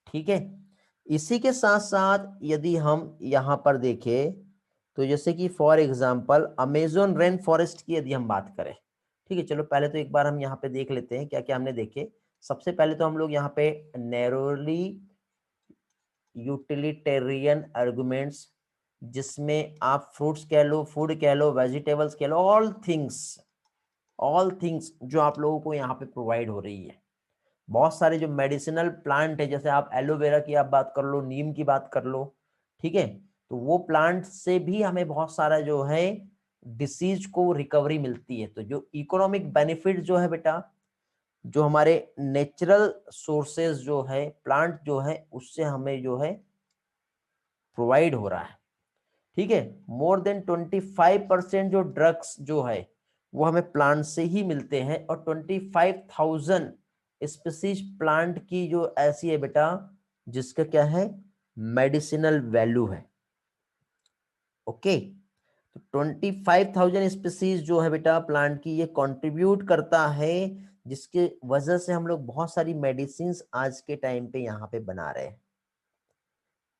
ठीक है, इसी के साथ साथ यदि हम यहाँ पर देखें तो जैसे कि for example Amazon rain forest की यदि हम बात करें, ठीक है, चलो पहले तो एक बार हम यहाँ पे देख लेते हैं क्या क्या हमने देखे। सबसे पहले तो हम लोग यहाँ पे नैरोली यूटिलिटेरियन आर्गुमेंट्स, जिसमें आप फ्रूट्स कह लो, फूड कह लो, वेजिटेबल्स कह लो, ऑल थिंग्स जो आप लोगों को यहाँ पे प्रोवाइड हो रही है। बहुत सारे जो मेडिसिनल प्लांट है, जैसे आप एलोवेरा की आप बात कर लो, नीम की बात कर लो, ठीक है, तो वो प्लांट से भी हमें बहुत सारा जो है डिसीज को रिकवरी मिलती है। तो जो इकोनॉमिक बेनिफिट जो है बेटा, जो हमारे नेचुरल सोर्सेज जो है, प्लांट जो है, उससे हमें जो है प्रोवाइड हो रहा है। ठीक है, मोर देन 25% जो ड्रग्स जो है वो हमें प्लांट से ही मिलते हैं, और 25,000 स्पीसीज प्लांट की जो ऐसी है बेटा जिसका क्या है, मेडिसिनल वैल्यू है। ओके, तो 25,000 स्पीसीज जो है बेटा प्लांट की, ये कंट्रीब्यूट करता है, जिसके वजह से हम लोग बहुत सारी मेडिसिन आज के टाइम पे यहाँ पे बना रहे हैं।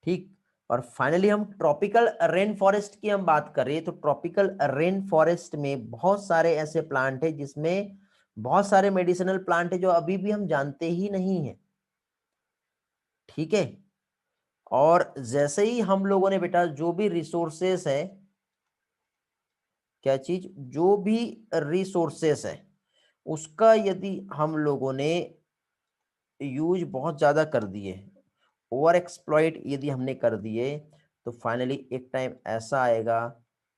ठीक, और फाइनली हम ट्रॉपिकल रेन फॉरेस्ट की हम बात कर रहे हैं, तो ट्रॉपिकल रेन फॉरेस्ट में बहुत सारे ऐसे प्लांट है जिसमें बहुत सारे मेडिसिनल प्लांट है जो अभी भी हम जानते ही नहीं है। ठीक है, और जैसे ही हम लोगों ने बेटा जो भी रिसोर्सेस है, क्या चीज, जो भी रिसोर्सेस है उसका यदि हम लोगों ने यूज बहुत ज्यादा कर दिए, ओवर एक्सप्लॉइट यदि हमने कर दिए, तो फाइनली एक टाइम ऐसा आएगा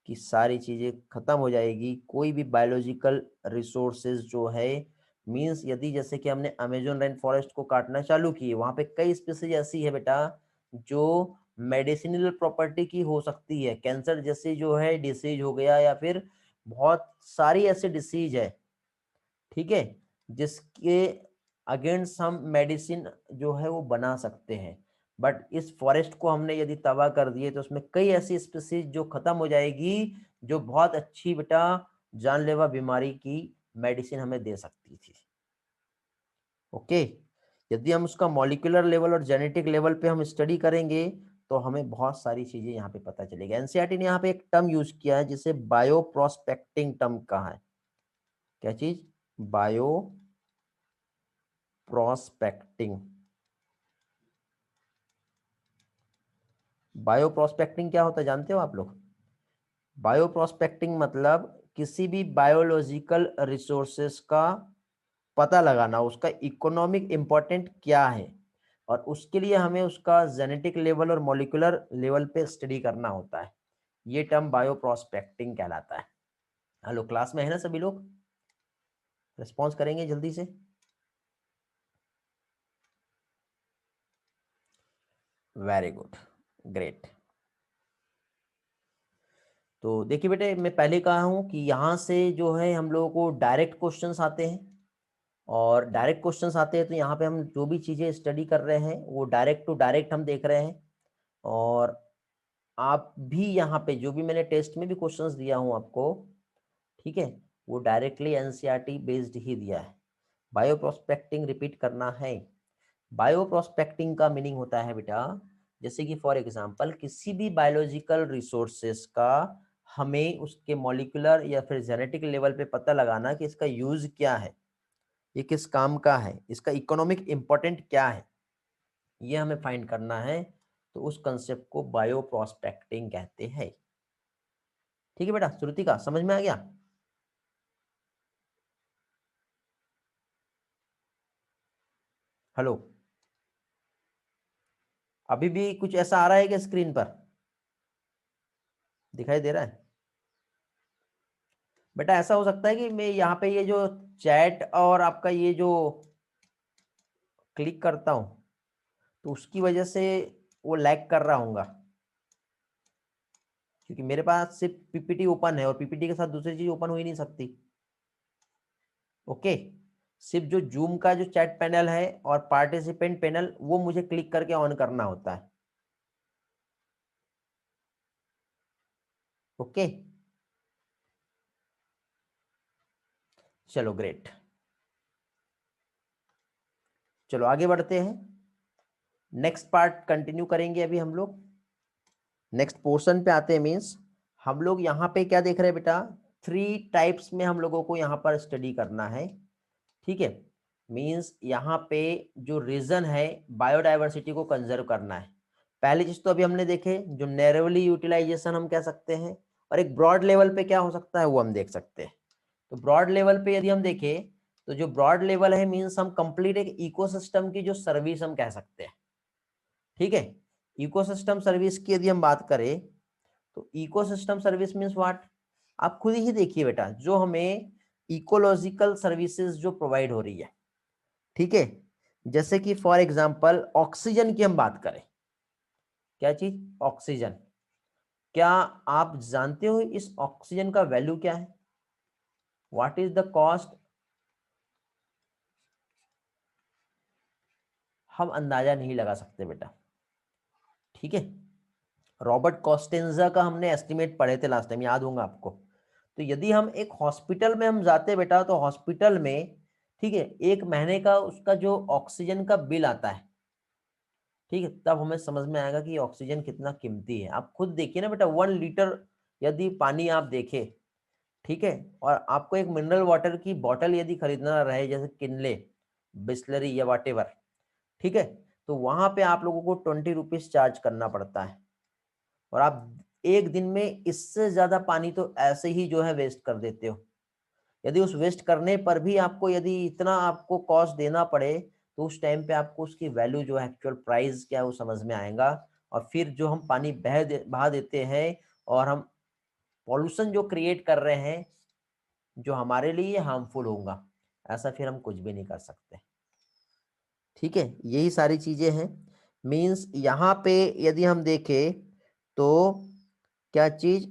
कि सारी चीजें खत्म हो जाएगी। कोई भी बायोलॉजिकल रिसोर्सेज जो है, मींस यदि जैसे कि हमने अमेजोन रेन फॉरेस्ट को काटना चालू किए, वहां पे कई स्पीसीज ऐसी है बेटा जो मेडिसिनल प्रॉपर्टी की हो सकती है, कैंसर जैसी जो है डिसीज हो गया, या फिर बहुत सारी ऐसी डिसीज है, ठीक है, जिसके अगेंस्ट हम मेडिसिन जो है वो बना सकते हैं। बट इस फॉरेस्ट को हमने यदि तबाह कर दिए तो उसमें कई ऐसी स्पीसीज जो खत्म हो जाएगी, जो बहुत अच्छी बेटा जानलेवा बीमारी की मेडिसिन हमें दे सकती थी। ओके, यदि हम उसका मॉलिक्यूलर लेवल और जेनेटिक लेवल पे हम स्टडी करेंगे तो हमें बहुत सारी चीजें यहाँ पे पता चलेगी। एनसीईआरटी ने यहाँ पे एक टर्म यूज किया है जिसे बायो प्रोस्पेक्टिंग टर्म कहा है। क्या चीज, बायो प्रोस्पेक्टिंग। बायो प्रोस्पेक्टिंग क्या होता है जानते हो आप लोग? बायो प्रोस्पेक्टिंग मतलब किसी भी बायोलॉजिकल रिसोर्सेस का पता लगाना, उसका इकोनॉमिक इंपॉर्टेंट क्या है, और उसके लिए हमें उसका जेनेटिक लेवल और मॉलिक्यूलर लेवल पे स्टडी करना होता है। ये टर्म बायो प्रोस्पेक्टिंग कहलाता है। हेलो, क्लास में है ना सभी लोग? रिस्पॉन्स करेंगे जल्दी से। Very good, great. तो देखिए बेटे, मैं पहले कहा हूं कि यहाँ से जो है हम लोगों को डायरेक्ट क्वेश्चंस आते हैं, और डायरेक्ट क्वेश्चंस आते हैं तो यहाँ पे हम जो भी चीज़ें स्टडी कर रहे हैं वो डायरेक्ट टू डायरेक्ट हम देख रहे हैं। और आप भी यहाँ पे जो भी मैंने टेस्ट में भी क्वेश्चंस दिया हूँ आपको, ठीक है, वो डायरेक्टली एनसीईआरटी बेस्ड ही दिया है। बायो प्रोस्पेक्टिंग रिपीट करना है। बायो प्रोस्पेक्टिंग का मीनिंग होता है बेटा, जैसे कि फॉर एग्जांपल किसी भी बायोलॉजिकल रिसोर्सेस का हमें उसके मॉलिक्यूलर या फिर जेनेटिक लेवल पे पता लगाना कि इसका यूज क्या है, ये किस काम का है, इसका इकोनॉमिक इंपॉर्टेंट क्या है, ये हमें फाइंड करना है। तो उस कंसेप्ट को बायो प्रोस्पेक्टिंग कहते हैं। ठीक है बेटा, श्रुति का समझ में आ गया? हेलो, अभी भी कुछ ऐसा आ रहा है क्या स्क्रीन पर? दिखाई दे रहा है? बेटा ऐसा हो सकता है कि मैं यहाँ पे ये जो चैट और आपका ये जो क्लिक करता हूँ तो उसकी वजह से वो लैग कर रहा होगा, क्योंकि मेरे पास सिर्फ पीपीटी ओपन है और पीपीटी के साथ दूसरी चीज ओपन हो ही नहीं सकती। ओके, सिर्फ जो जूम का जो चैट पैनल है और पार्टिसिपेंट पैनल वो मुझे क्लिक करके ऑन करना होता है। ओके, चलो ग्रेट, चलो आगे बढ़ते हैं। नेक्स्ट पार्ट कंटिन्यू करेंगे अभी हम लोग। नेक्स्ट पोर्शन पे आते हैं। मीन्स हम लोग यहाँ पे क्या देख रहे हैं बेटा, 3 टाइप्स में हम लोगों को यहाँ पर स्टडी करना है। ठीक है, मीन्स यहाँ पे जो रीजन है बायोडाइवर्सिटी को कंजर्व करना है। पहली चीज तो अभी हमने देखे जो नैरोली यूटिलाइजेशन हम कह सकते हैं, और एक ब्रॉड लेवल पे क्या हो सकता है वो हम देख सकते हैं। तो ब्रॉड लेवल पे यदि हम देखें तो जो ब्रॉड लेवल है मीन्स हम कंप्लीट एक इकोसिस्टम की जो सर्विस हम कह सकते हैं। ठीक है, इकोसिस्टम सर्विस की यदि हम बात करें तो इकोसिस्टम सर्विस मीन्स व्हाट, आप खुद ही देखिए बेटा, जो हमें इकोलॉजिकल सर्विसेज जो प्रोवाइड हो रही है, ठीक है, जैसे कि फॉर एग्जांपल ऑक्सीजन की हम बात करें, क्या चीज, ऑक्सीजन। क्या आप जानते हो इस ऑक्सीजन का वैल्यू क्या है? What is the cost? हम अंदाजा नहीं लगा सकते बेटा, ठीक है। रॉबर्ट कॉस्टेंजा का हमने एस्टिमेट पढ़े थे लास्ट टाइम, याद होगा आपको। तो यदि हम एक हॉस्पिटल में हम जाते बेटा, तो हॉस्पिटल में, ठीक है, एक महीने का उसका जो ऑक्सीजन का बिल आता है, ठीक है, तब हमें समझ में आएगा कि ऑक्सीजन कितना कीमती है। आप खुद देखिए ना बेटा, 1 लीटर यदि पानी आप देखें, ठीक है, और आपको एक मिनरल वाटर की बॉटल यदि खरीदना रहे, जैसे किनले, बिस्लरी या वाट एवर, ठीक है, तो वहां पे आप लोगों को 20 रुपीज चार्ज करना पड़ता है। और आप एक दिन में इससे ज्यादा पानी तो ऐसे ही जो है वेस्ट कर देते हो। यदि उस वेस्ट करने पर भी आपको यदि इतना आपको कॉस्ट देना पड़े, तो उस टाइम पे आपको उसकी वैल्यू जो है, एक्चुअल प्राइस क्या है, वो समझ में आएगा। और फिर जो हम पानी बहा देते हैं और हम पॉल्यूशन जो क्रिएट कर रहे हैं, जो हमारे लिए हार्मफुल होगा, ऐसा फिर हम कुछ भी नहीं कर सकते, ठीक है। यही सारी चीजें हैं। मींस यहाँ पे यदि हम देखें तो क्या चीज,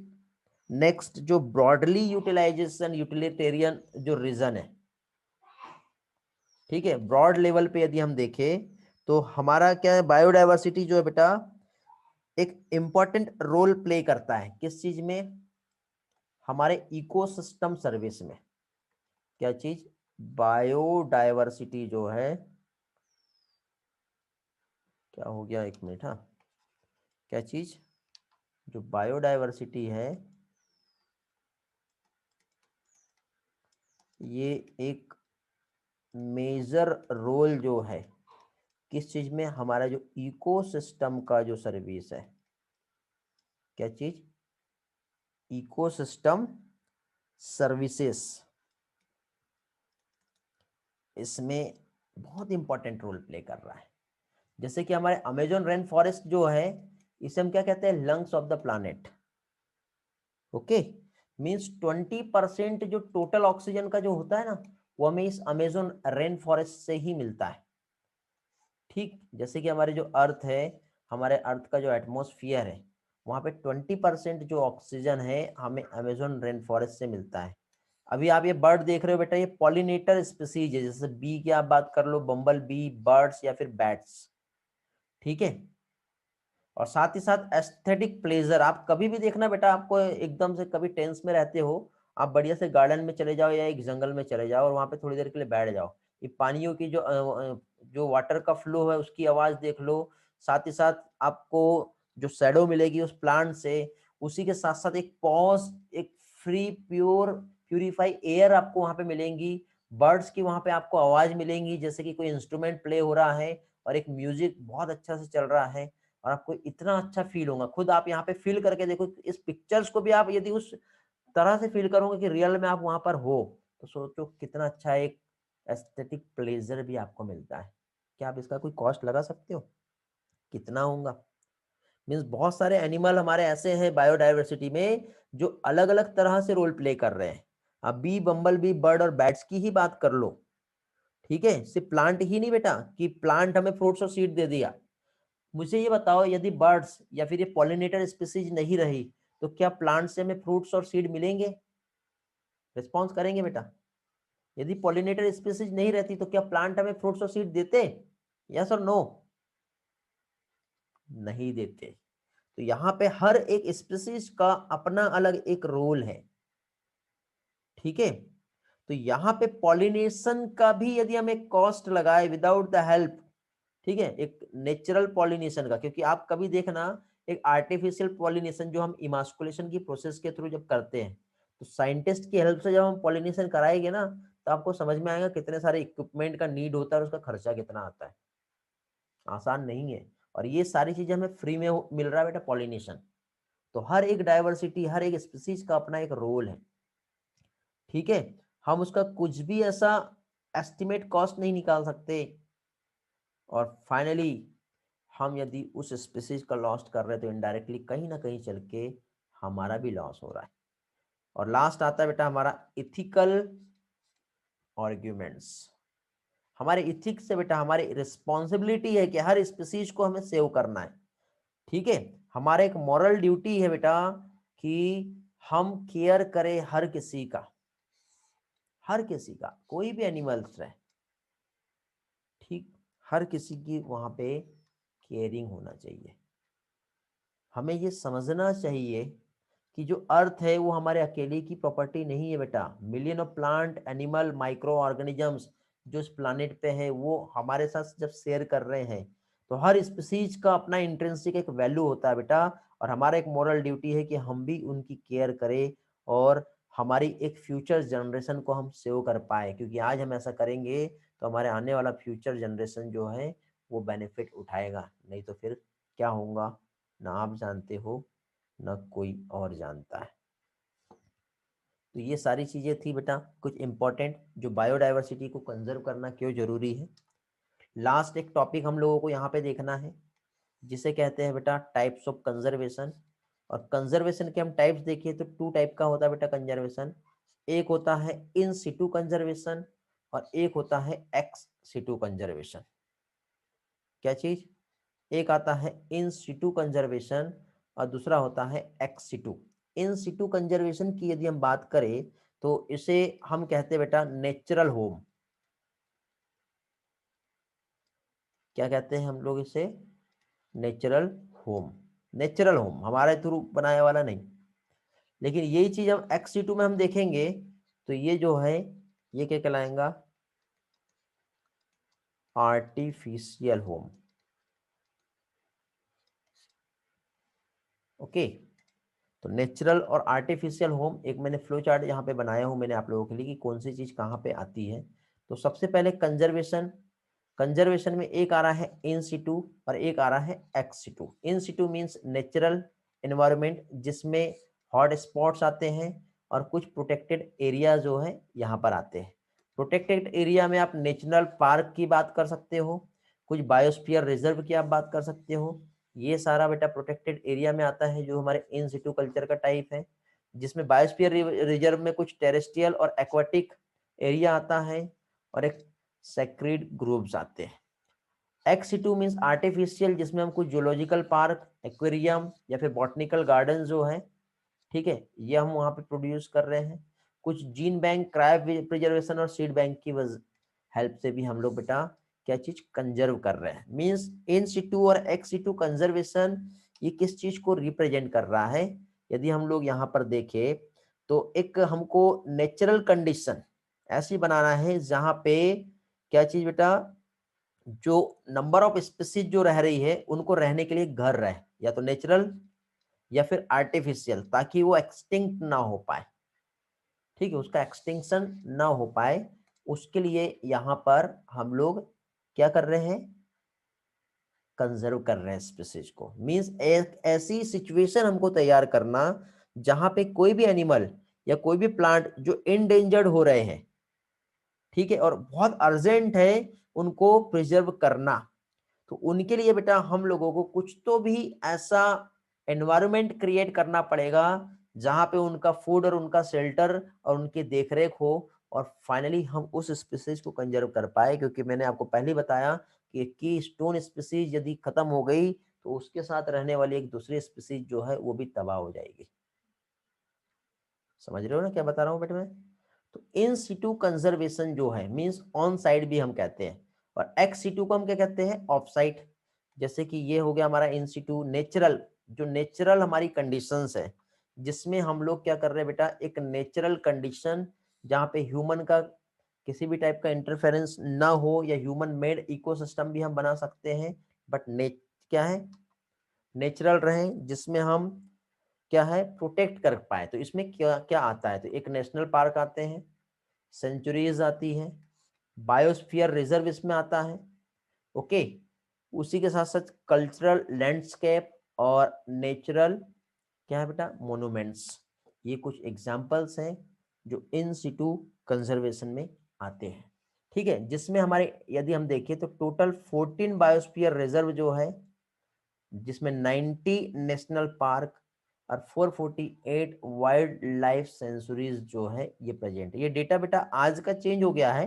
नेक्स्ट जो ब्रॉडली यूटिलाइजेशन यूटिलिटेरियन जो रीजन है, ठीक है, ब्रॉड लेवल पे यदि हम देखें तो हमारा क्या है, बायोडायवर्सिटी जो है बेटा एक इंपॉर्टेंट रोल प्ले करता है। किस चीज में? हमारे इकोसिस्टम सर्विस में। क्या चीज? बायोडायवर्सिटी जो है, क्या हो गया, एक मिनट, हाँ, क्या चीज, जो बायोडायवर्सिटी है, ये एक मेजर रोल जो है किस चीज में, हमारा जो इकोसिस्टम का जो सर्विस है। क्या चीज? इकोसिस्टम सर्विसेज, इसमें बहुत इंपॉर्टेंट रोल प्ले कर रहा है। जैसे कि हमारे अमेजोन रेन फॉरेस्ट जो है, इसे हम क्या कहते हैं, lungs of the planet. Okay, means 20% जो टोटल ऑक्सीजन का जो होता है ना, वो हमें इस अमेजोन रेन फॉरेस्ट से ही मिलता है। ठीक, जैसे कि हमारे जो अर्थ है, हमारे अर्थ का जो एटमॉस्फेयर है, वहां पे 20% जो ऑक्सीजन है हमें अमेजोन रेन फॉरेस्ट से मिलता है। अभी आप ये बर्ड देख रहे हो बेटा, ये पॉलिनेटर स्पीसीज है, जैसे बी की आप बात कर लो, बम्बल बी, बर्ड्स या फिर बैट्स, ठीक है। और साथ ही साथ एस्थेटिक प्लेजर, आप कभी भी देखना बेटा, आपको एकदम से कभी टेंस में रहते हो, आप बढ़िया से गार्डन में चले जाओ या एक जंगल में चले जाओ और वहां पे थोड़ी देर के लिए बैठ जाओ। ये पानियों की जो वाटर का फ्लो है उसकी आवाज देख लो। साथ ही साथ आपको जो शैडो मिलेगी उस प्लांट से, उसी के साथ साथ एक पॉज, एक फ्री प्योर प्यूरिफाई एयर आपको वहां पे मिलेंगी। बर्ड्स की वहां पे आपको आवाज मिलेंगी, जैसे कि कोई इंस्ट्रूमेंट प्ले हो रहा है और एक म्यूजिक बहुत अच्छा से चल रहा है, और आपको इतना अच्छा फील होगा। खुद आप यहाँ पे फील करके देखो, इस पिक्चर्स को भी आप यदि उस तरह से फील करोगे कि रियल में आप वहां पर हो, तो सोचो कितना अच्छा एक एस्थेटिक प्लेजर भी आपको मिलता है। क्या आप इसका कोई कॉस्ट लगा सकते हो? कितना होगा? मीन्स बहुत सारे एनिमल हमारे ऐसे हैं बायोडायवर्सिटी में जो अलग अलग तरह से रोल प्ले कर रहे हैं। अब बी, बम्बल बी, बर्ड और बैट्स की ही बात कर लो, ठीक है, सिर्फ प्लांट ही नहीं बेटा कि प्लांट हमें फ्रूट्स और सीड दे दिया। मुझे ये बताओ, यदि बर्ड्स या फिर ये पॉलिनेटर स्पीसीज नहीं रही, तो क्या प्लांट से हमें फ्रूट्स और सीड मिलेंगे? रिस्पॉन्स करेंगे बेटा? यदि पॉलिनेटर स्पीसीज नहीं रहती, तो क्या प्लांट हमें फ्रूट्स और सीड देते? यस और नो? नहीं देते। तो यहाँ पे हर एक स्पीसीज का अपना अलग एक रोल है, ठीक है। तो यहाँ पे पॉलिनेशन का भी यदि हम एक कॉस्ट लगाए विदाउट द हेल्प, ठीक है, एक नेचुरल पॉलिनेशन का, क्योंकि आप कभी देखना, एक आर्टिफिशियल पॉलिनेशन जो हम इमास्कुलेशन की प्रोसेस के थ्रू जब करते हैं, तो साइंटिस्ट की हेल्प से जब हम पॉलिनेशन कराएंगे ना, तो आपको समझ में आएगा कितने सारे इक्विपमेंट का नीड होता है और उसका खर्चा कितना आता है। आसान नहीं है। और ये सारी चीजें हमें फ्री में मिल रहा है बेटा, पॉलिनेशन। तो हर एक डायवर्सिटी, हर एक स्पीसीज का अपना एक रोल है, ठीक है। हम उसका कुछ भी ऐसा एस्टिमेट कॉस्ट नहीं निकाल सकते। और फाइनली हम यदि उस स्पीसीज का लॉस कर रहे हैं, तो इनडायरेक्टली कहीं ना कहीं चल के हमारा भी लॉस हो रहा है। और लास्ट आता है बेटा हमारा इथिकल आर्ग्यूमेंट्स। हमारे इथिक्स है बेटा, हमारी रिस्पॉन्सिबिलिटी है कि हर स्पीसीज को हमें सेव करना है। ठीक है, हमारा एक मॉरल ड्यूटी है बेटा कि हम केयर करें हर किसी का, हर किसी का, कोई भी एनिमल्स रहे, ठीक, हर किसी की वहां पे केयरिंग होना चाहिए। हमें ये समझना चाहिए कि जो अर्थ है वो हमारे अकेले की प्रॉपर्टी नहीं है बेटा। Million of plant, animal, micro organisms जो इस प्लानेट पे है वो हमारे साथ जब शेयर कर रहे हैं, तो हर स्पीसीज का अपना इंट्रिंसिक एक वैल्यू होता है बेटा। और हमारा एक मॉरल ड्यूटी है कि हम भी उनकी केयर करें और हमारी एक फ्यूचर जनरेशन को हम सेव कर पाए, क्योंकि आज हम ऐसा करेंगे तो हमारे आने वाला फ्यूचर जनरेशन जो है वो बेनिफिट उठाएगा, नहीं तो फिर क्या होगा ना आप जानते हो ना कोई और जानता है। तो ये सारी चीजें थी बेटा कुछ इंपॉर्टेंट, जो बायोडायवर्सिटी को कंजर्व करना क्यों जरूरी है। लास्ट एक टॉपिक हम लोगों को यहाँ पे देखना है, जिसे कहते हैं बेटा टाइप्स ऑफ कंजर्वेशन। और कंजर्वेशन के हम टाइप्स देखिए तो 2 टाइप का होता है बेटा कंजर्वेशन। एक होता है इन सिटू कंजर्वेशन और एक होता है एक्स सिटू कंजर्वेशन। क्या चीज? एक आता है इन सिटू कंजर्वेशन और दूसरा होता है एक्स सिटू। इन सिटू कंजर्वेशन की यदि हम बात करें तो इसे हम कहते हैं बेटा नेचुरल होम। क्या कहते हैं हम लोग इसे? Natural home. नेचुरल होम हमारे थ्रू बनाया वाला नहीं। लेकिन यही चीज हम एक्स सिटू में हम देखेंगे तो ये जो है ये क्या कहलाएगा? Artificial home. ओके, तो नेचुरल और आर्टिफिशियल होम एक मैंने फ्लो चार्ट यहाँ पे बनाया हूँ मैंने आप लोगों के लिए कि कौन सी चीज कहाँ पे आती है। तो सबसे पहले कंजर्वेशन। कंजर्वेशन में एक आ रहा है इन सिटू और एक आ रहा है एक्स सिटू। इन सिटू मीन्स नेचुरल एनवायरनमेंट जिसमें हॉट स्पॉट्स आते हैं और कुछ प्रोटेक्टेड एरिया जो है यहाँ पर आते हैं। प्रोटेक्टेड एरिया में आप नेशनल पार्क की बात कर सकते हो, कुछ बायोस्फीयर रिजर्व की आप बात कर सकते हो। ये सारा बेटा प्रोटेक्टेड एरिया में आता है जो हमारे इन सिटू कल्चर का टाइप है, जिसमें बायोस्फीयर रिजर्व में कुछ टेरेस्ट्रियल और एक्वाटिक एरिया आता है और एक सेक्रेड ग्रुप्स आते हैं। एक्स सिटू मीन्स आर्टिफिशियल जिसमें हम कुछ जूलॉजिकल पार्क, एक्वेरियम या फिर बॉटनिकल गार्डन जो है, ठीक है, ये हम वहां पे प्रोड्यूस कर रहे हैं। कुछ जीन बैंक, क्रायो प्रिजर्वेशन और सीड बैंक की हेल्प से भी हम लोग बेटा क्या चीज कंजर्व कर रहे हैं। मींस इन सिटू और एक्स सिटू कंजर्वेशन ये किस चीज को रिप्रेजेंट कर रहा है? यदि हम लोग यहाँ पर देखें तो एक हमको नेचुरल कंडीशन ऐसी बनाना है जहां पे क्या चीज बेटा, जो नंबर ऑफ स्पीसीज जो रह रही है उनको रहने के लिए घर रहे, या तो नेचुरल या फिर आर्टिफिशियल, ताकि वो एक्सटिंक्ट ना हो पाए। ठीक है, उसका एक्सटिंक्शन ना हो पाए, उसके लिए यहाँ पर हम लोग क्या कर रहे हैं? कंजर्व कर रहे हैं स्पीसीज को। मींस एक ऐसी सिचुएशन हमको तैयार करना जहां पे कोई भी एनिमल या कोई भी प्लांट जो इंडेंजर्ड हो रहे हैं, ठीक है, और बहुत अर्जेंट है उनको प्रिजर्व करना, तो उनके लिए बेटा हम लोगों को कुछ तो भी ऐसा एनवायरनमेंट क्रिएट करना पड़ेगा जहां पे उनका फूड और उनका शेल्टर और उनकी देखरेख हो, और फाइनली हम उस स्पीसीज को कंजर्व कर पाए। क्योंकि मैंने आपको पहले ही बताया कि की स्टोन स्पीसीज यदि खत्म हो गई तो उसके साथ रहने वाली एक दूसरी स्पीसीज जो है वो भी तबाह हो जाएगी। समझ रहे हो ना क्या बता रहा हूँ बेटा मैं? तो इन सिटू कंजर्वेशन जो है मींस ऑन साइड भी हम कहते हैं, और एक्स सिटू को हम क्या कहते हैं? Of side. जैसे कि ये हो गया हमारा इन सिटू नेचुरल, जो नेचुरल हमारी कंडीशंस है जिसमें हम लोग क्या कर रहे हैं बेटा, एक नेचुरल कंडीशन जहाँ पे ह्यूमन का किसी भी टाइप का इंटरफेरेंस ना हो, या ह्यूमन मेड इकोसिस्टम भी हम बना सकते हैं, बट क्या है? नेचुरल रहे जिसमें हम क्या है प्रोटेक्ट कर पाए। तो इसमें क्या क्या आता है? तो एक नेशनल पार्क आते हैं, सेंचुरीज आती है, बायोस्फीयर रिजर्व इसमें आता है। ओके, उसी के साथ साथ कल्चरल लैंडस्केप और नेचुरल क्या है बेटा, मोन्यूमेंट्स। ये कुछ एग्जांपल्स हैं जो इन सिटू कंजर्वेशन में आते हैं। ठीक है, जिसमें हमारे यदि हम देखें तो टोटल 14 बायोस्फीयर रिजर्व जो है, जिसमें 90 नेशनल पार्क और 448 वाइल्ड लाइफ सेंचुरीज जो है ये प्रेजेंट है। ये डेटा बेटा आज का चेंज हो गया है,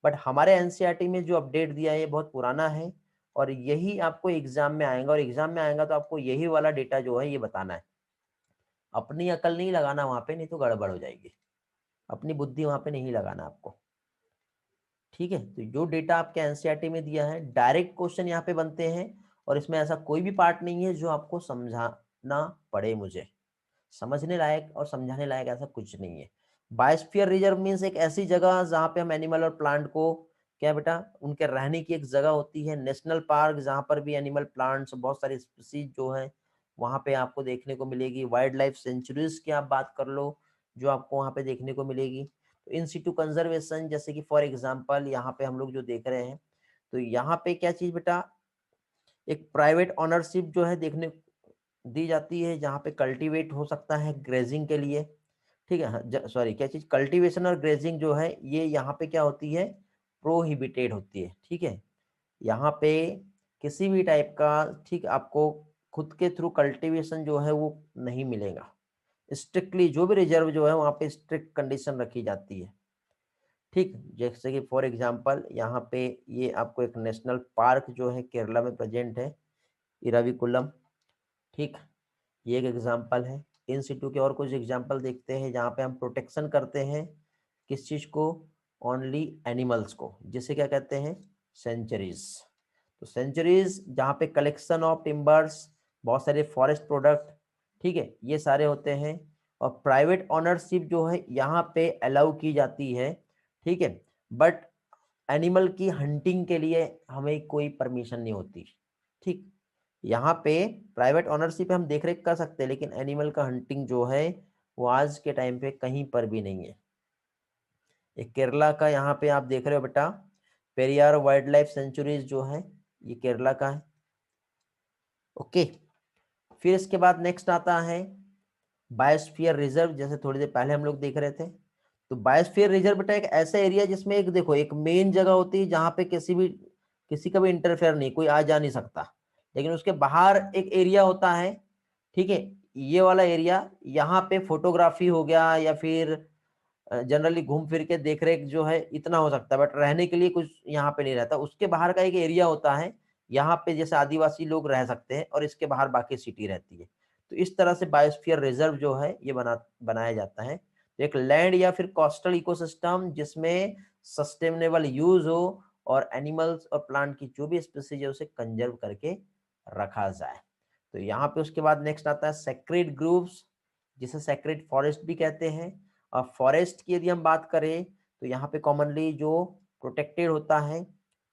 बट हमारे एनसीईआरटी में जो अपडेट दिया है ये बहुत पुराना है और यही आपको एग्जाम में आएगा, और एग्जाम में आएगा तो आपको यही वाला डेटा जो है ये बताना है। अपनी अकल नहीं लगाना वहां पे, नहीं तो गड़बड़ हो जाएगी। अपनी बुद्धि वहां पे नहीं लगाना आपको, ठीक है। तो जो डेटा आपके एनसीईआरटी में दिया है डायरेक्ट क्वेश्चन यहाँ पे बनते हैं, और इसमें ऐसा कोई भी पार्ट नहीं है जो आपको समझाना पड़े। मुझे समझने लायक और समझाने लायक ऐसा कुछ नहीं है। बायोस्फीयर रिजर्व मीन्स एक ऐसी जगह जहाँ पे हम एनिमल और प्लांट को, क्या बेटा, उनके रहने की एक जगह होती है। नेशनल पार्क जहाँ पर भी एनिमल प्लांट्स बहुत सारी स्पीसीज जो है वहाँ पे आपको देखने को मिलेगी। वाइल्ड लाइफ सेंचुरीज की आप बात कर लो जो आपको वहाँ पे देखने को मिलेगी। तो इन सिटू कंजर्वेशन, जैसे कि फॉर एग्जांपल यहाँ पे हम लोग जो देख रहे हैं, तो यहाँ पे क्या चीज बेटा, एक प्राइवेट ऑनरशिप जो है देखने दी जाती है, जहाँ पे कल्टीवेट हो सकता है ग्रेजिंग के लिए, ठीक है। सॉरी, क्या चीज, कल्टीवेशन और ग्रेजिंग जो है ये यहाँ पे क्या होती है, प्रोहिबिटेड होती है, ठीक है। यहाँ पे किसी भी टाइप का, ठीक, आपको खुद के थ्रू कल्टीवेशन जो है वो नहीं मिलेगा। स्ट्रिक्टली जो भी रिजर्व जो है वहाँ पे स्ट्रिक्ट कंडीशन रखी जाती है, ठीक। जैसे कि फॉर एग्जांपल यहाँ पे ये आपको एक नेशनल पार्क जो है केरला में प्रेजेंट है, इराविकुलम, ठीक। ये एक एग्जांपल है। इन सिटू के और कुछ एग्जांपल देखते हैं जहाँ पे हम प्रोटेक्शन करते हैं किस चीज को, ओनली एनिमल्स को, जिसे क्या कहते हैं, सेंचुरीज। तो सेंचुरीज जहाँ पे कलेक्शन ऑफ टिम्बर्स, बहुत सारे फॉरेस्ट प्रोडक्ट, ठीक है, ये सारे होते हैं। और प्राइवेट ऑनरशिप जो है यहाँ पे अलाउ की जाती है, ठीक है। बट एनिमल की हंटिंग के लिए हमें कोई परमिशन नहीं होती, ठीक। यहाँ पे प्राइवेट ऑनरशिप हम देख रेख कर सकते हैं, लेकिन एनिमल का हंटिंग जो है वो आज के टाइम पे कहीं पर भी नहीं है। एक केरला का यहाँ पे आप देख रहे हो बेटा, पेरियार वाइल्ड लाइफ सेंचुरीज जो है ये केरला का है, ओके। फिर इसके बाद नेक्स्ट आता है बायोस्फीयर रिजर्व, जैसे थोड़ी देर पहले हम लोग देख रहे थे। तो बायोस्फीयर रिजर्व बेटा एक ऐसा एरिया जिसमें एक, देखो, एक मेन जगह होती है जहाँ पे किसी का भी इंटरफेयर नहीं, कोई आ जा नहीं सकता। लेकिन उसके बाहर एक एरिया होता है, ठीक है। ये वाला एरिया, यहाँ पे फोटोग्राफी हो गया या फिर जनरली घूम फिर के देख रेख जो है इतना हो सकता है, बट रहने के लिए कुछ यहाँ पे नहीं रहता। उसके बाहर का एक एरिया होता है, यहाँ पे जैसे आदिवासी लोग रह सकते हैं, और इसके बाहर बाकी सिटी रहती है। तो इस तरह से बायोस्फीयर रिजर्व जो है ये बनाया जाता है। तो एक लैंड या फिर कोस्टल इकोसिस्टम जिसमें सस्टेनेबल यूज हो और एनिमल्स और प्लांट की जो भी स्पीसीज है उसे कंजर्व करके रखा जाए। तो यहाँ पे उसके बाद नेक्स्ट आता है सेक्रेड ग्रुव्स, जिसे सेक्रेड फॉरेस्ट भी कहते हैं। और फॉरेस्ट की यदि हम बात करें तो यहाँ पे कॉमनली जो प्रोटेक्टेड होता है,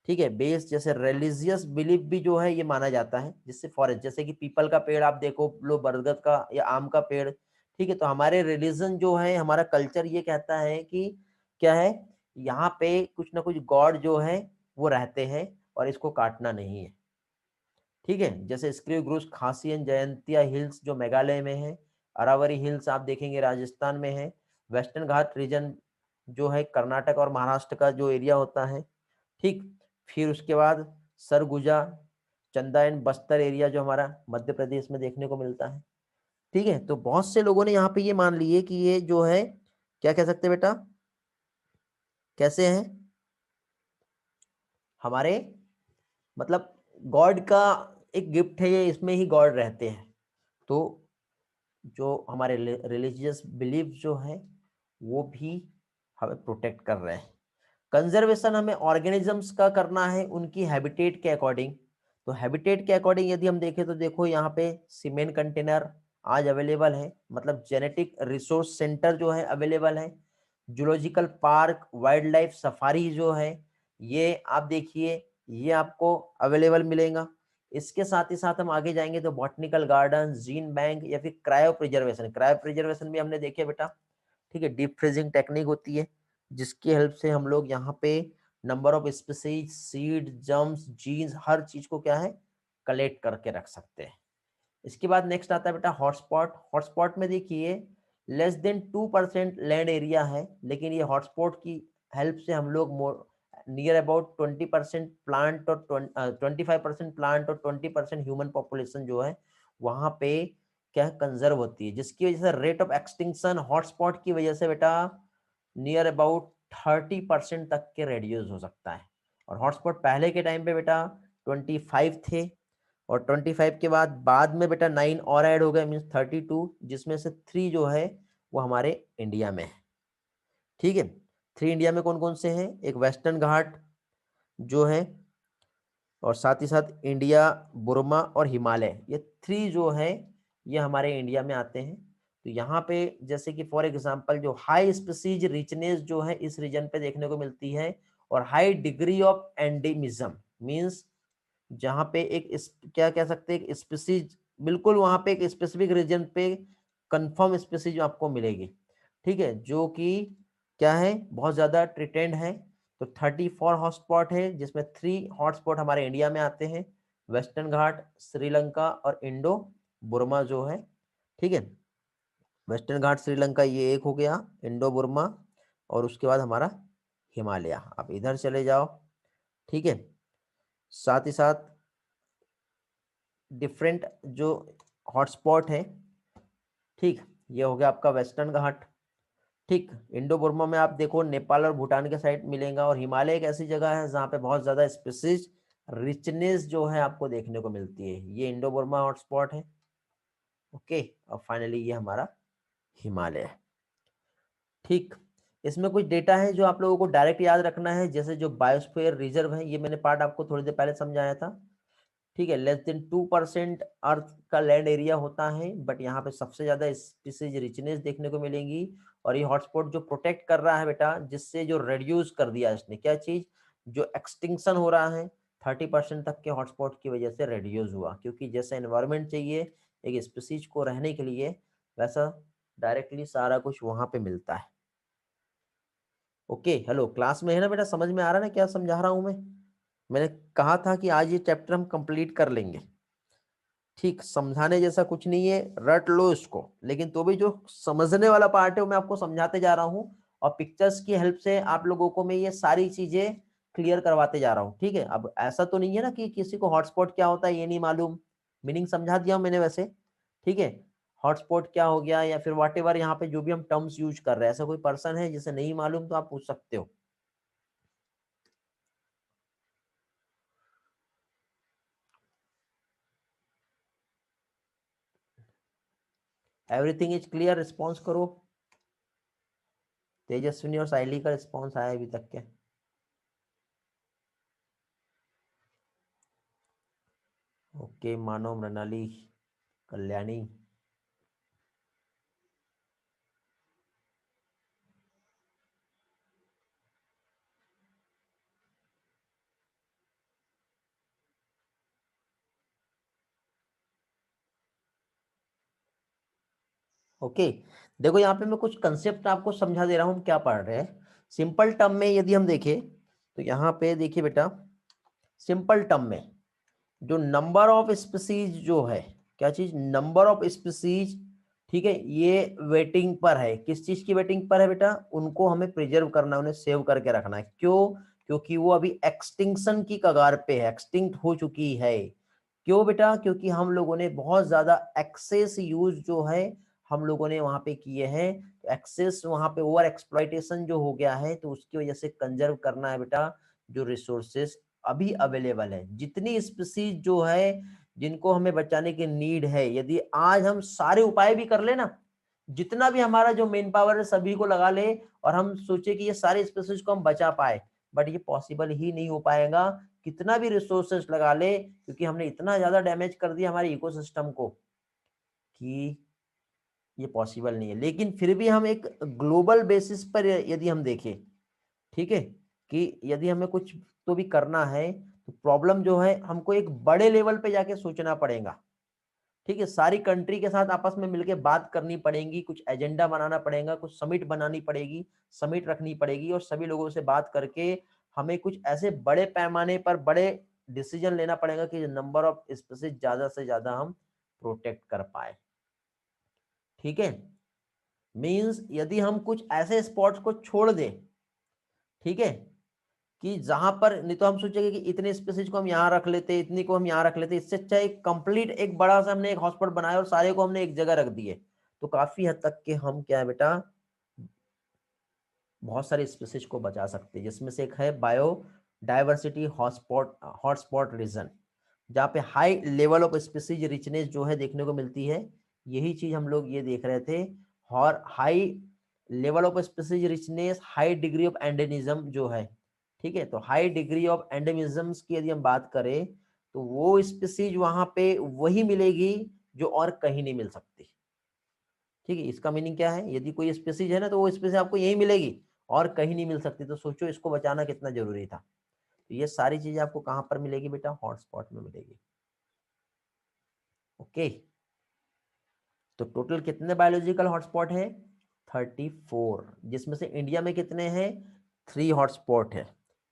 ठीक है, बेस, जैसे रिलीजियस बिलीफ भी जो है ये माना जाता है, जिससे फॉरेस्ट, जैसे कि पीपल का पेड़ आप देखो लो, बरगद का या आम का पेड़, ठीक है। तो हमारे रिलीजन जो है, हमारा कल्चर ये कहता है कि क्या है, यहाँ पे कुछ ना कुछ गॉड जो है वो रहते हैं और इसको काटना नहीं है, ठीक है। जैसे स्क्रीव ग्रुस खासियन जयंतिया हिल्स जो मेघालय में है, अरावरी हिल्स आप देखेंगे राजस्थान में है, वेस्टर्न घाट रीजन जो है कर्नाटक और महाराष्ट्र का जो एरिया होता है, ठीक। फिर उसके बाद सरगुजा, चंदा एंड बस्तर एरिया जो हमारा मध्य प्रदेश में देखने को मिलता है, ठीक है। तो बहुत से लोगों ने यहाँ पे ये मान लिए कि ये जो है, क्या कह सकते हैं बेटा, कैसे हैं हमारे, मतलब गॉड का एक गिफ्ट है ये, इसमें ही गॉड रहते हैं। तो जो हमारे रिलीजियस बिलीफ जो है वो भी हमें प्रोटेक्ट कर रहे हैं। कंजर्वेशन हमें ऑर्गेनिजम्स का करना है उनकी हैबिटेट के अकॉर्डिंग। तो हैबिटेट के अकॉर्डिंग यदि हम देखें तो देखो यहाँ पे सीमेंट कंटेनर आज अवेलेबल है, मतलब जेनेटिक रिसोर्स सेंटर जो है अवेलेबल है। Zoological park, wild life safari जो है ये आप देखिए, ये आपको अवेलेबल मिलेगा। इसके साथ ही साथ हम आगे जाएंगे तो बॉटनिकल गार्डन, जीन बैंक या फिर क्रायो प्रिजर्वेशन। क्रायो प्रिजर्वेशन भी हमने देखे बेटा, ठीक है। डीप फ्रीजिंग टेक्निक होती है जिसकी हेल्प से हम लोग यहाँ पे number of species, seed, germs, genes, हर चीज को क्या है, कलेक्ट करके रख सकते हैं। इसके बाद नेक्स्ट आता है बेटा हॉटस्पॉट। हॉटस्पॉट में देखिए लेस देन 2% लैंड एरिया है, लेकिन ये हॉटस्पॉट की हेल्प से हम लोग नियर अबाउट 20% प्लांट और 25% प्लांट और 20% ह्यूमन पॉपुलेशन जो है वहां पे क्या कंजर्व होती है, जिसकी वजह से रेट ऑफ एक्सटिंक्शन हॉटस्पॉट की वजह से बेटा नियर अबाउट 30% तक के रेड्यूस हो सकता है। और हॉटस्पॉट पहले के टाइम पे बेटा 25 थे, और 25 के बाद में बेटा 9 और ऐड हो गए, मीन्स 32, जिसमें से 3 जो है वो हमारे इंडिया में है। ठीक है, 3 इंडिया में कौन कौन से हैं? एक वेस्टर्न घाट जो है, और साथ ही साथ इंडिया, बुर्मा और हिमालय, ये 3 जो है ये हमारे इंडिया में आते हैं। तो यहाँ पे जैसे कि फॉर एग्जांपल जो हाई स्पीसीज रिचनेस जो है इस रीजन पे देखने को मिलती है, और high degree of endemism, means जहाँ पे एक क्या कह सकते हैं, एक स्पीसीज बिल्कुल वहाँ पे एक स्पेसिफिक रीजन पे कंफर्म स्पीसीज आपको मिलेगी। ठीक है, जो कि क्या है, बहुत ज्यादा ट्रिटेंड है। तो 34 हॉटस्पॉट है, जिसमें 3 हॉटस्पॉट हमारे इंडिया में आते हैं, वेस्टर्न घाट, श्रीलंका और इंडो बुर्मा जो है। ठीक है, वेस्टर्न घाट श्रीलंका ये एक हो गया, इंडो बुर्मा, और उसके बाद हमारा हिमालय। आप इधर चले जाओ। ठीक है, साथ ही साथ डिफरेंट जो हॉटस्पॉट है, ठीक, ये हो गया आपका वेस्टर्न घाट। ठीक, इंडो बुर्मा में आप देखो नेपाल और भूटान के साइड मिलेगा, और हिमालय एक ऐसी जगह है जहाँ पे बहुत ज्यादा स्पीसीज रिचनेस जो है आपको देखने को मिलती है। ये इंडो बुर्मा हॉटस्पॉट है। ओके, और फाइनली ये हमारा हिमालय है। ठीक, इसमें कुछ डेटा है जो आप लोगों को डायरेक्ट याद रखना है, जैसे जो बायोस्फीयर रिजर्व है, ये मैंने पार्ट आपको थोड़ी देर पहले समझाया था। ठीक है, लेस देन 2% अर्थ का लैंड एरिया होता है, बट यहाँ पे सबसे ज्यादा स्पीसीज रिचनेस देखने को मिलेंगी। और ये हॉटस्पॉट जो प्रोटेक्ट कर रहा है बेटा, जिससे जो रिड्यूस कर दिया इसने, क्या चीज, जो एक्सटिंक्शन हो रहा है 30% तक के हॉटस्पॉट की वजह से रिड्यूस हुआ, क्योंकि जैसा एनवायरमेंट चाहिए एक स्पीसीज को रहने के लिए, वैसा डायरेक्टली सारा कुछ वहां पे मिलता है। ओके, हेलो, क्लास में है ना बेटा? समझ में आ रहा है ना क्या समझा रहा हूं मैं? मैंने कहा था कि आज ये चैप्टर हम कंप्लीट कर लेंगे। ठीक, समझाने जैसा कुछ नहीं है, रट लो इसको, लेकिन तो भी जो समझने वाला पार्ट है वो मैं आपको समझाते जा रहा हूँ, और पिक्चर्स की हेल्प से आप लोगों को मैं ये सारी चीजें क्लियर करवाते जा रहा हूँ। ठीक है, अब ऐसा तो नहीं है ना कि किसी को हॉटस्पॉट क्या होता है ये नहीं मालूम, मीनिंग समझा दिया मैंने वैसे। ठीक है, हॉटस्पॉट क्या हो गया, या फिर वॉट एवर यहाँ पे जो भी हम टर्म्स यूज कर रहे हैं, ऐसा कोई पर्सन है जिसे नहीं मालूम तो आप पूछ सकते हो। एवरीथिंग इज क्लियर, रिस्पॉन्स करो। तेजस्विनी और साइली का रिस्पॉन्स आया अभी तक क्या? ओके, मानो, मृणाली, कल्याणी। ओके, देखो यहाँ पे मैं कुछ कंसेप्ट आपको समझा दे रहा हूँ, हम क्या पढ़ रहे हैं। सिंपल टर्म में यदि हम देखें तो यहाँ पे देखिए बेटा, सिंपल टर्म में जो नंबर ऑफ स्पीसीज जो है, क्या चीज, नंबर ऑफ स्पीसीज, ठीक है, ये वेटिंग पर है। किस चीज की वेटिंग पर है बेटा? उनको हमें प्रिजर्व करना है, उन्हें सेव करके रखना है। क्यों? क्योंकि वो अभी एक्सटिंक्शन की कगार पे है, एक्सटिंक्ट हो चुकी है। क्यों बेटा? क्योंकि हम लोगों ने बहुत ज्यादा एक्सेस यूज जो है हम लोगों ने वहां पे किए हैं, तो एक्सेस वहां पे ओवर एक्सप्लॉइटेशन जो हो गया है, तो उसकी वजह से कंजर्व करना है बेटा जो रिसोर्सेस अभी अवेलेबल है। जितनी स्पीसीज जो है जिनको हमें बचाने की नीड है, यदि आज हम सारे उपाय भी कर ले ना, जितना भी हमारा जो मेन पावर है सभी को लगा ले, और हम सोचे कि ये सारे स्पीसीज को हम बचा पाए, बट ये पॉसिबल ही नहीं हो पाएगा, कितना भी रिसोर्सेस लगा ले, क्योंकि हमने इतना ज्यादा डैमेज कर दिया हमारे इकोसिस्टम को कि ये पॉसिबल नहीं है। लेकिन फिर भी हम एक ग्लोबल बेसिस पर यदि हम देखें, ठीक है, कि यदि हमें कुछ तो भी करना है, तो प्रॉब्लम जो है हमको एक बड़े लेवल पे जाके सोचना पड़ेगा। ठीक है, सारी कंट्री के साथ आपस में मिलकर बात करनी पड़ेगी, कुछ एजेंडा बनाना पड़ेगा, कुछ समिट बनानी पड़ेगी, समिट रखनी पड़ेगी, और सभी लोगों से बात करके हमें कुछ ऐसे बड़े पैमाने पर बड़े डिसीजन लेना पड़ेगा कि नंबर ऑफ स्पीसीज ज्यादा से ज्यादा हम प्रोटेक्ट कर पाए। ठीक है, मींस यदि हम कुछ ऐसे स्पॉट्स को छोड़ दें, ठीक है, कि जहां पर, नहीं तो हम सोचेंगे कि इतने स्पीसीज को हम यहाँ रख लेते, इतनी को हम यहाँ रख लेते, इससे अच्छा एक कंप्लीट एक बड़ा सा हमने एक हॉटस्पॉट बनाया और सारे को हमने एक जगह रख दिए, तो काफी हद तक के हम क्या है बेटा बहुत सारे स्पीसीज को बचा सकते हैं, जिसमें से एक है बायो डाइवर्सिटी हॉटस्पॉट रीजन, जहाँ पे high level of species richness जो है देखने को मिलती है। यही चीज हम लोग ये देख रहे थे, और high level of species richness, high degree of endemism जो है, ठीक है। तो हाई डिग्री ऑफ एंडेमिज्म्स की यदि हम बात करें तो वो स्पीसीज वहां पे वही मिलेगी जो और कहीं नहीं मिल सकती, ठीक है। इसका मीनिंग क्या है, यदि कोई स्पीसीज है ना तो वो स्पीसीज आपको यही मिलेगी और कहीं नहीं मिल सकती, तो सोचो इसको बचाना कितना जरूरी था। तो ये सारी चीजें आपको कहां पर मिलेगी बेटा, हॉटस्पॉट में मिलेगी। ओके, तो टोटल कितने बायोलॉजिकल हॉटस्पॉट है, 34, जिसमें से इंडिया में कितने हैं, 3 हॉटस्पॉट है।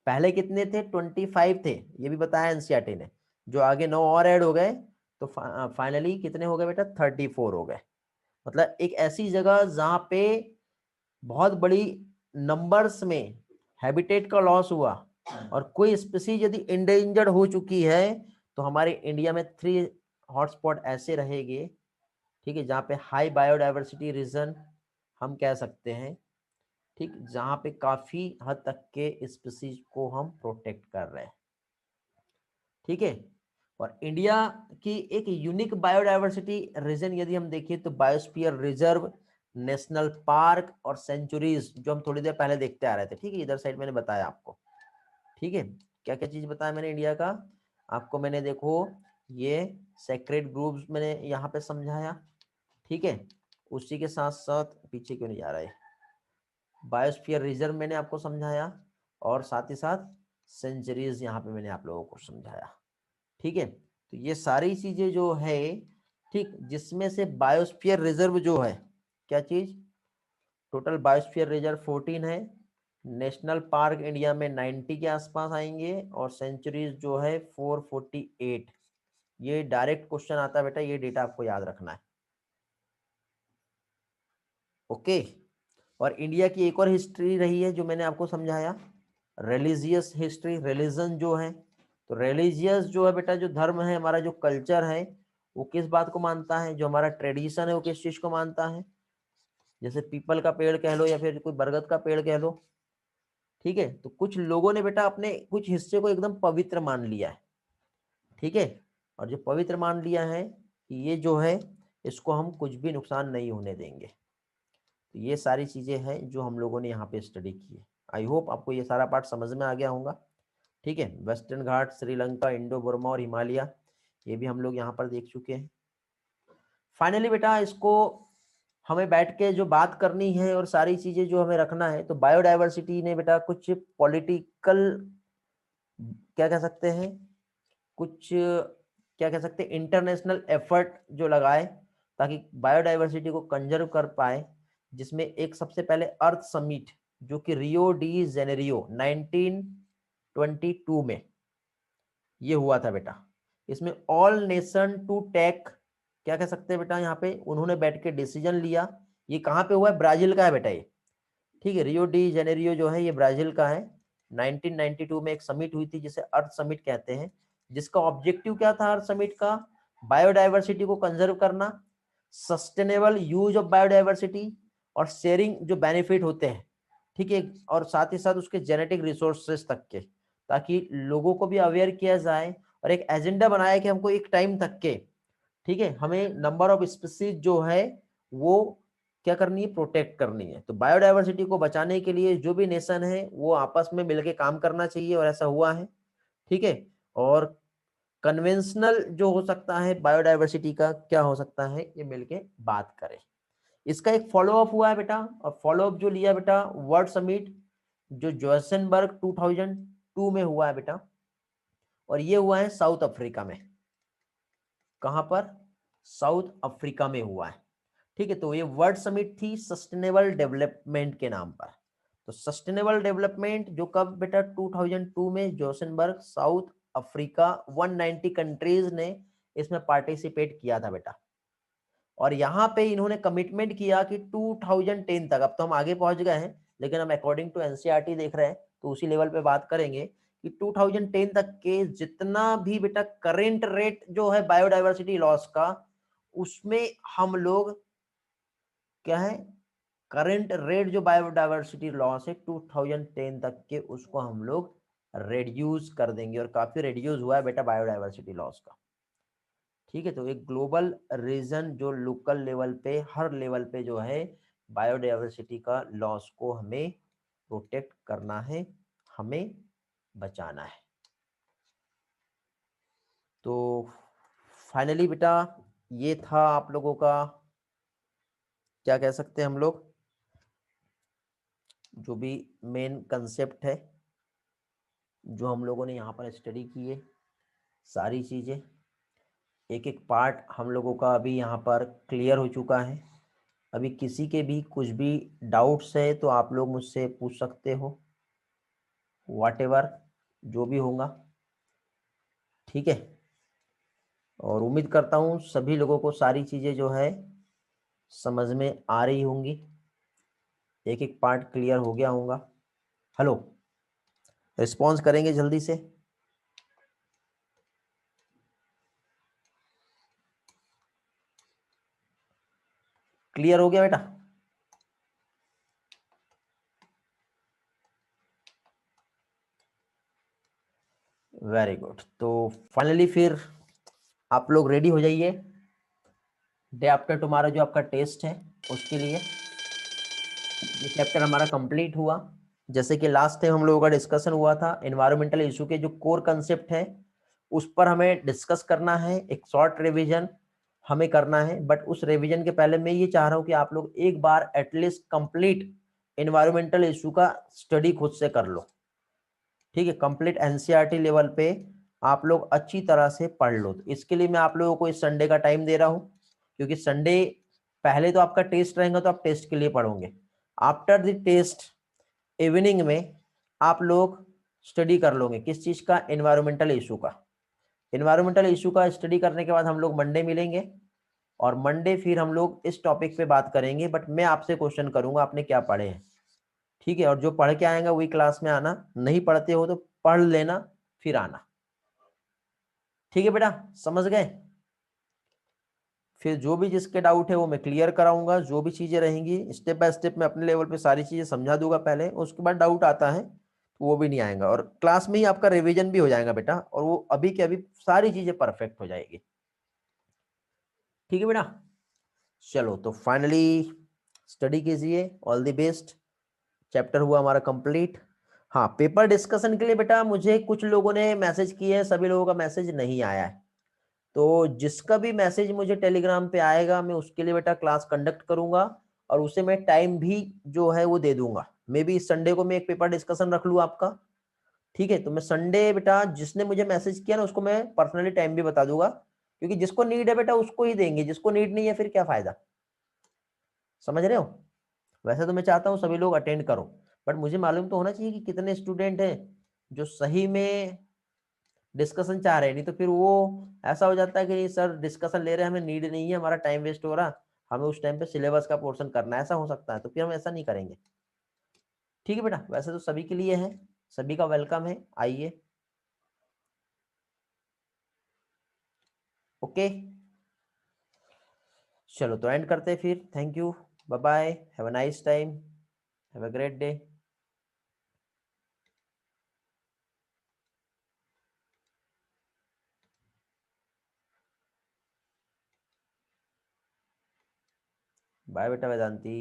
पहले कितने थे, 25 थे, ये भी बताया एनसीईआरटी ने, जो आगे 9 और ऐड हो गए, तो फाइनली कितने हो गए बेटा, 34 हो गए। मतलब एक ऐसी जगह जहां पे बहुत बड़ी नंबर्स में हैबिटेट का लॉस हुआ और कोई स्पीसीज यदि इंडेंजर्ड हो चुकी है, तो हमारे इंडिया में 3 हॉटस्पॉट ऐसे रहेंगे, ठीक है, जहाँ पे हाई बायोडाइवर्सिटी रीजन हम कह सकते हैं, ठीक, जहाँ पे काफी हद तक के स्पीसीज को हम प्रोटेक्ट कर रहे हैं, ठीक है। और इंडिया की एक यूनिक बायोडाइवर्सिटी रीजन यदि हम देखें तो बायोस्फीयर रिजर्व, नेशनल पार्क और सेंचुरीज, जो हम थोड़ी देर पहले देखते आ रहे थे, ठीक है, इधर साइड मैंने बताया आपको, ठीक है। क्या क्या चीज बताया मैंने इंडिया का आपको, मैंने देखो ये सेक्रेड ग्रुप्स मैंने यहाँ पे समझाया, ठीक है। उसी के साथ साथ पीछे क्यों नहीं जा रहा है, बायोस्फीयर रिजर्व मैंने आपको समझाया, और साथ ही साथ सेंचुरीज यहाँ पे मैंने आप लोगों को समझाया, ठीक है। तो ये सारी चीजें जो है, ठीक, जिसमें से बायोस्फीयर रिजर्व जो है, क्या चीज, टोटल बायोस्फीयर रिजर्व 14 है, नेशनल पार्क इंडिया में 90 के आसपास आएंगे, और सेंचुरीज जो है 448। ये डायरेक्ट क्वेश्चन आता है बेटा, ये डेटा आपको याद रखना है, ओके। और इंडिया की एक और हिस्ट्री रही है जो मैंने आपको समझाया, रिलीजियस हिस्ट्री, रिलीजन जो है, तो रिलीजियस जो है बेटा, जो धर्म है हमारा, जो कल्चर है, वो किस बात को मानता है, जो हमारा ट्रेडिशन है वो किस चीज को मानता है, जैसे पीपल का पेड़ कह लो या फिर कोई बरगद का पेड़ कह लो, ठीक है। तो कुछ लोगों ने बेटा अपने कुछ हिस्से को एकदम पवित्र मान लिया है, ठीक है, और जो पवित्र मान लिया है कि ये जो है इसको हम कुछ भी नुकसान नहीं होने देंगे। तो ये सारी चीजें हैं जो हम लोगों ने यहाँ पे स्टडी की है। आई होप आपको ये सारा पार्ट समझ में आ गया होगा, ठीक है। वेस्टर्न घाट, श्रीलंका, इंडो बर्मा और हिमालय, ये भी हम लोग यहाँ पर देख चुके हैं। फाइनली बेटा इसको हमें बैठ के जो बात करनी है और सारी चीजें जो हमें रखना है, तो बायोडाइवर्सिटी ने बेटा कुछ पॉलिटिकल, क्या कह सकते हैं, कुछ क्या कह सकते हैं, इंटरनेशनल एफर्ट जो लगाए ताकि बायोडाइवर्सिटी को कंजर्व कर पाए, जिसमें एक सबसे पहले अर्थ समिट जो कि रियो डी जेनेरियो 1922 में ये हुआ था बेटा। इसमें ऑल नेशन टू टेक, क्या कह सकते हैं बेटा, यहाँ पे उन्होंने बैठ के डिसीजन लिया। ये कहाँ पे हुआ है, ब्राजील का है बेटा ये, ठीक है। रियो डी जेनेरियो जो है ये ब्राजील का है। 1992 में एक समिट हुई थी जिसे अर्थ समिट कहते हैं, जिसका ऑब्जेक्टिव क्या था अर्थ समिट का, बायोडाइवर्सिटी को कंजर्व करना, सस्टेनेबल यूज ऑफ बायोडाइवर्सिटी और शेयरिंग जो बेनिफिट होते हैं, ठीक है, और साथ ही साथ उसके जेनेटिक रिसोर्सेस तक के, ताकि लोगों को भी अवेयर किया जाए और एक एजेंडा बनाया कि हमको एक टाइम तक के, ठीक है, हमें नंबर ऑफ स्पीसीज जो है वो क्या करनी है, प्रोटेक्ट करनी है। तो बायोडाइवर्सिटी को बचाने के लिए जो भी नेशन है वो आपस में मिलकर काम करना चाहिए, और ऐसा हुआ है, ठीक है। और कन्वेंशनल जो हो सकता है बायोडाइवर्सिटी का, क्या हो सकता है, ये मिलके बात करें। इसका एक फॉलोअप हुआ है बेटा, और फॉलोअप जो लिया बेटा वर्ल्ड समिट जो जोहान्सबर्ग 2002 में हुआ है बेटा, और ये हुआ है साउथ अफ्रीका में। कहां पर, साउथ अफ्रीका में हुआ है, ठीक है। तो ये वर्ल्ड समिट थी सस्टेनेबल डेवलपमेंट के नाम पर। तो सस्टेनेबल डेवलपमेंट जो कब बेटा, 2002 में जोहान्सबर्ग साउथ अफ्रीका, 190 कंट्रीज ने इसमें पार्टिसिपेट किया था बेटा। और यहाँ पे इन्होंने कमिटमेंट किया कि 2010 तक, अब तो हम आगे पहुंच गए हैं लेकिन हम अकॉर्डिंग टू एनसीईआरटी देख रहे हैं तो उसी लेवल पे बात करेंगे कि 2010 तक के जितना भी बेटा करेंट रेट जो है बायोडाइवर्सिटी लॉस का, उसमें हम लोग क्या है, करंट रेट जो बायोडाइवर्सिटी लॉस है 2010 तक के, उसको हम लोग रिड्यूस कर देंगे, और काफी रिड्यूस हुआ है बेटा बायोडाइवर्सिटी लॉस का। ठीक है, तो एक ग्लोबल रीजन जो लोकल लेवल पे, हर लेवल पे जो है बायोडाइवर्सिटी का लॉस को हमें प्रोटेक्ट करना है, हमें बचाना है। तो फाइनली बेटा ये था आप लोगों का, क्या कह सकते हैं हम लोग, जो भी मेन कंसेप्ट है जो हम लोगों ने यहाँ पर स्टडी की है, सारी चीज़ें एक एक पार्ट हम लोगों का अभी यहाँ पर क्लियर हो चुका है। अभी किसी के भी कुछ भी डाउट्स है तो आप लोग मुझसे पूछ सकते हो, व्हाटएवर जो भी होगा। ठीक है, और उम्मीद करता हूँ सभी लोगों को सारी चीज़ें जो है समझ में आ रही होंगी, एक एक पार्ट क्लियर हो गया होगा। हेलो, रिस्पॉन्स करेंगे जल्दी से। क्लियर हो गया बेटा? Very good. तो फाइनली फिर आप लोग रेडी हो जाइए डे आफ्टर टुमारो जो आपका टेस्ट है उसके लिए। ये चैप्टर हमारा कंप्लीट हुआ। जैसे कि लास्ट टाइम हम लोगों का डिस्कशन हुआ था, एनवायरमेंटल इशू के जो कोर कंसेप्ट है उस पर हमें डिस्कस करना है, एक शॉर्ट रिवीजन हमें करना है। बट उस रिवीजन के पहले मैं ये चाह रहा हूँ कि आप लोग एक बार एटलीस्ट कंप्लीट एनवायरमेंटल इशू का स्टडी खुद से कर लो। ठीक है, कंप्लीट एनसीईआरटी लेवल पे आप लोग अच्छी तरह से पढ़ लो। तो इसके लिए मैं आप लोगों को इस संडे का टाइम दे रहा हूँ, क्योंकि संडे पहले तो आपका टेस्ट रहेगा तो आप टेस्ट के लिए पढ़ोगे। आफ्टर द टेस्ट इवनिंग में आप लोग स्टडी कर लोगे किस चीज का, एनवायरमेंटल इशू का। एनवायरमेंटल इशू का स्टडी करने के बाद हम लोग मंडे मिलेंगे, और मंडे फिर हम लोग इस टॉपिक पे बात करेंगे। बट मैं आपसे क्वेश्चन करूंगा आपने क्या पढ़े हैं। ठीक है, और जो पढ़ के आएगा वही क्लास में आना, नहीं पढ़ते हो तो पढ़ लेना फिर आना। ठीक है बेटा, समझ गए? फिर जो भी जिसके डाउट है वो मैं क्लियर कराऊंगा, जो भी चीजें रहेंगी स्टेप बाय स्टेप मैं अपने लेवल पे सारी चीजें समझा दूंगा पहले, उसके बाद डाउट आता है तो वो भी नहीं आएगा, और क्लास में ही आपका रिवीजन भी हो जाएगा बेटा, और वो अभी के अभी सारी चीजें परफेक्ट हो जाएगी। ठीक है बेटा, चलो तो फाइनली स्टडी कीजिए, ऑल द बेस्ट। चैप्टर हुआ हमारा कंप्लीट। हाँ, पेपर डिस्कशन के लिए बेटा मुझे कुछ लोगों ने मैसेज किए हैं, सभी लोगों का मैसेज नहीं आया है। तो जिसका भी मैसेज मुझे टेलीग्राम पे आएगा मैं उसके लिए बेटा क्लास कंडक्ट करूंगा, और उसे मैं टाइम भी जो है वो दे दूंगा। मे बी संडे को मैं एक पेपर डिस्कशन रख लूँ आपका। ठीक है, तो मैं संडे बेटा जिसने मुझे मैसेज किया ना उसको मैं पर्सनली टाइम भी बता दूंगा, क्योंकि जिसको नीड है बेटा उसको ही देंगे, जिसको नीड नहीं है फिर क्या फायदा। समझ रहे हो? वैसे तो मैं चाहता हूँ सभी लोग अटेंड करो, बट मुझे मालूम तो होना चाहिए कि कितने स्टूडेंट हैं जो सही में डिस्कशन चाह रहे हैं। नहीं तो फिर वो ऐसा हो जाता है कि सर डिस्कशन ले रहे हैं, हमें नीड नहीं है, हमारा टाइम वेस्ट हो रहा, हमें उस टाइम पे सिलेबस का पोर्शन करना है, ऐसा हो सकता है, तो फिर हम ऐसा नहीं करेंगे। ठीक है बेटा, वैसे तो सभी के लिए है, सभी का वेलकम है, आइए। ओके, चलो तो एंड करते हैं फिर। Thank you, bye bye, have a nice time, have a great day. Bye बेटा वेदांती।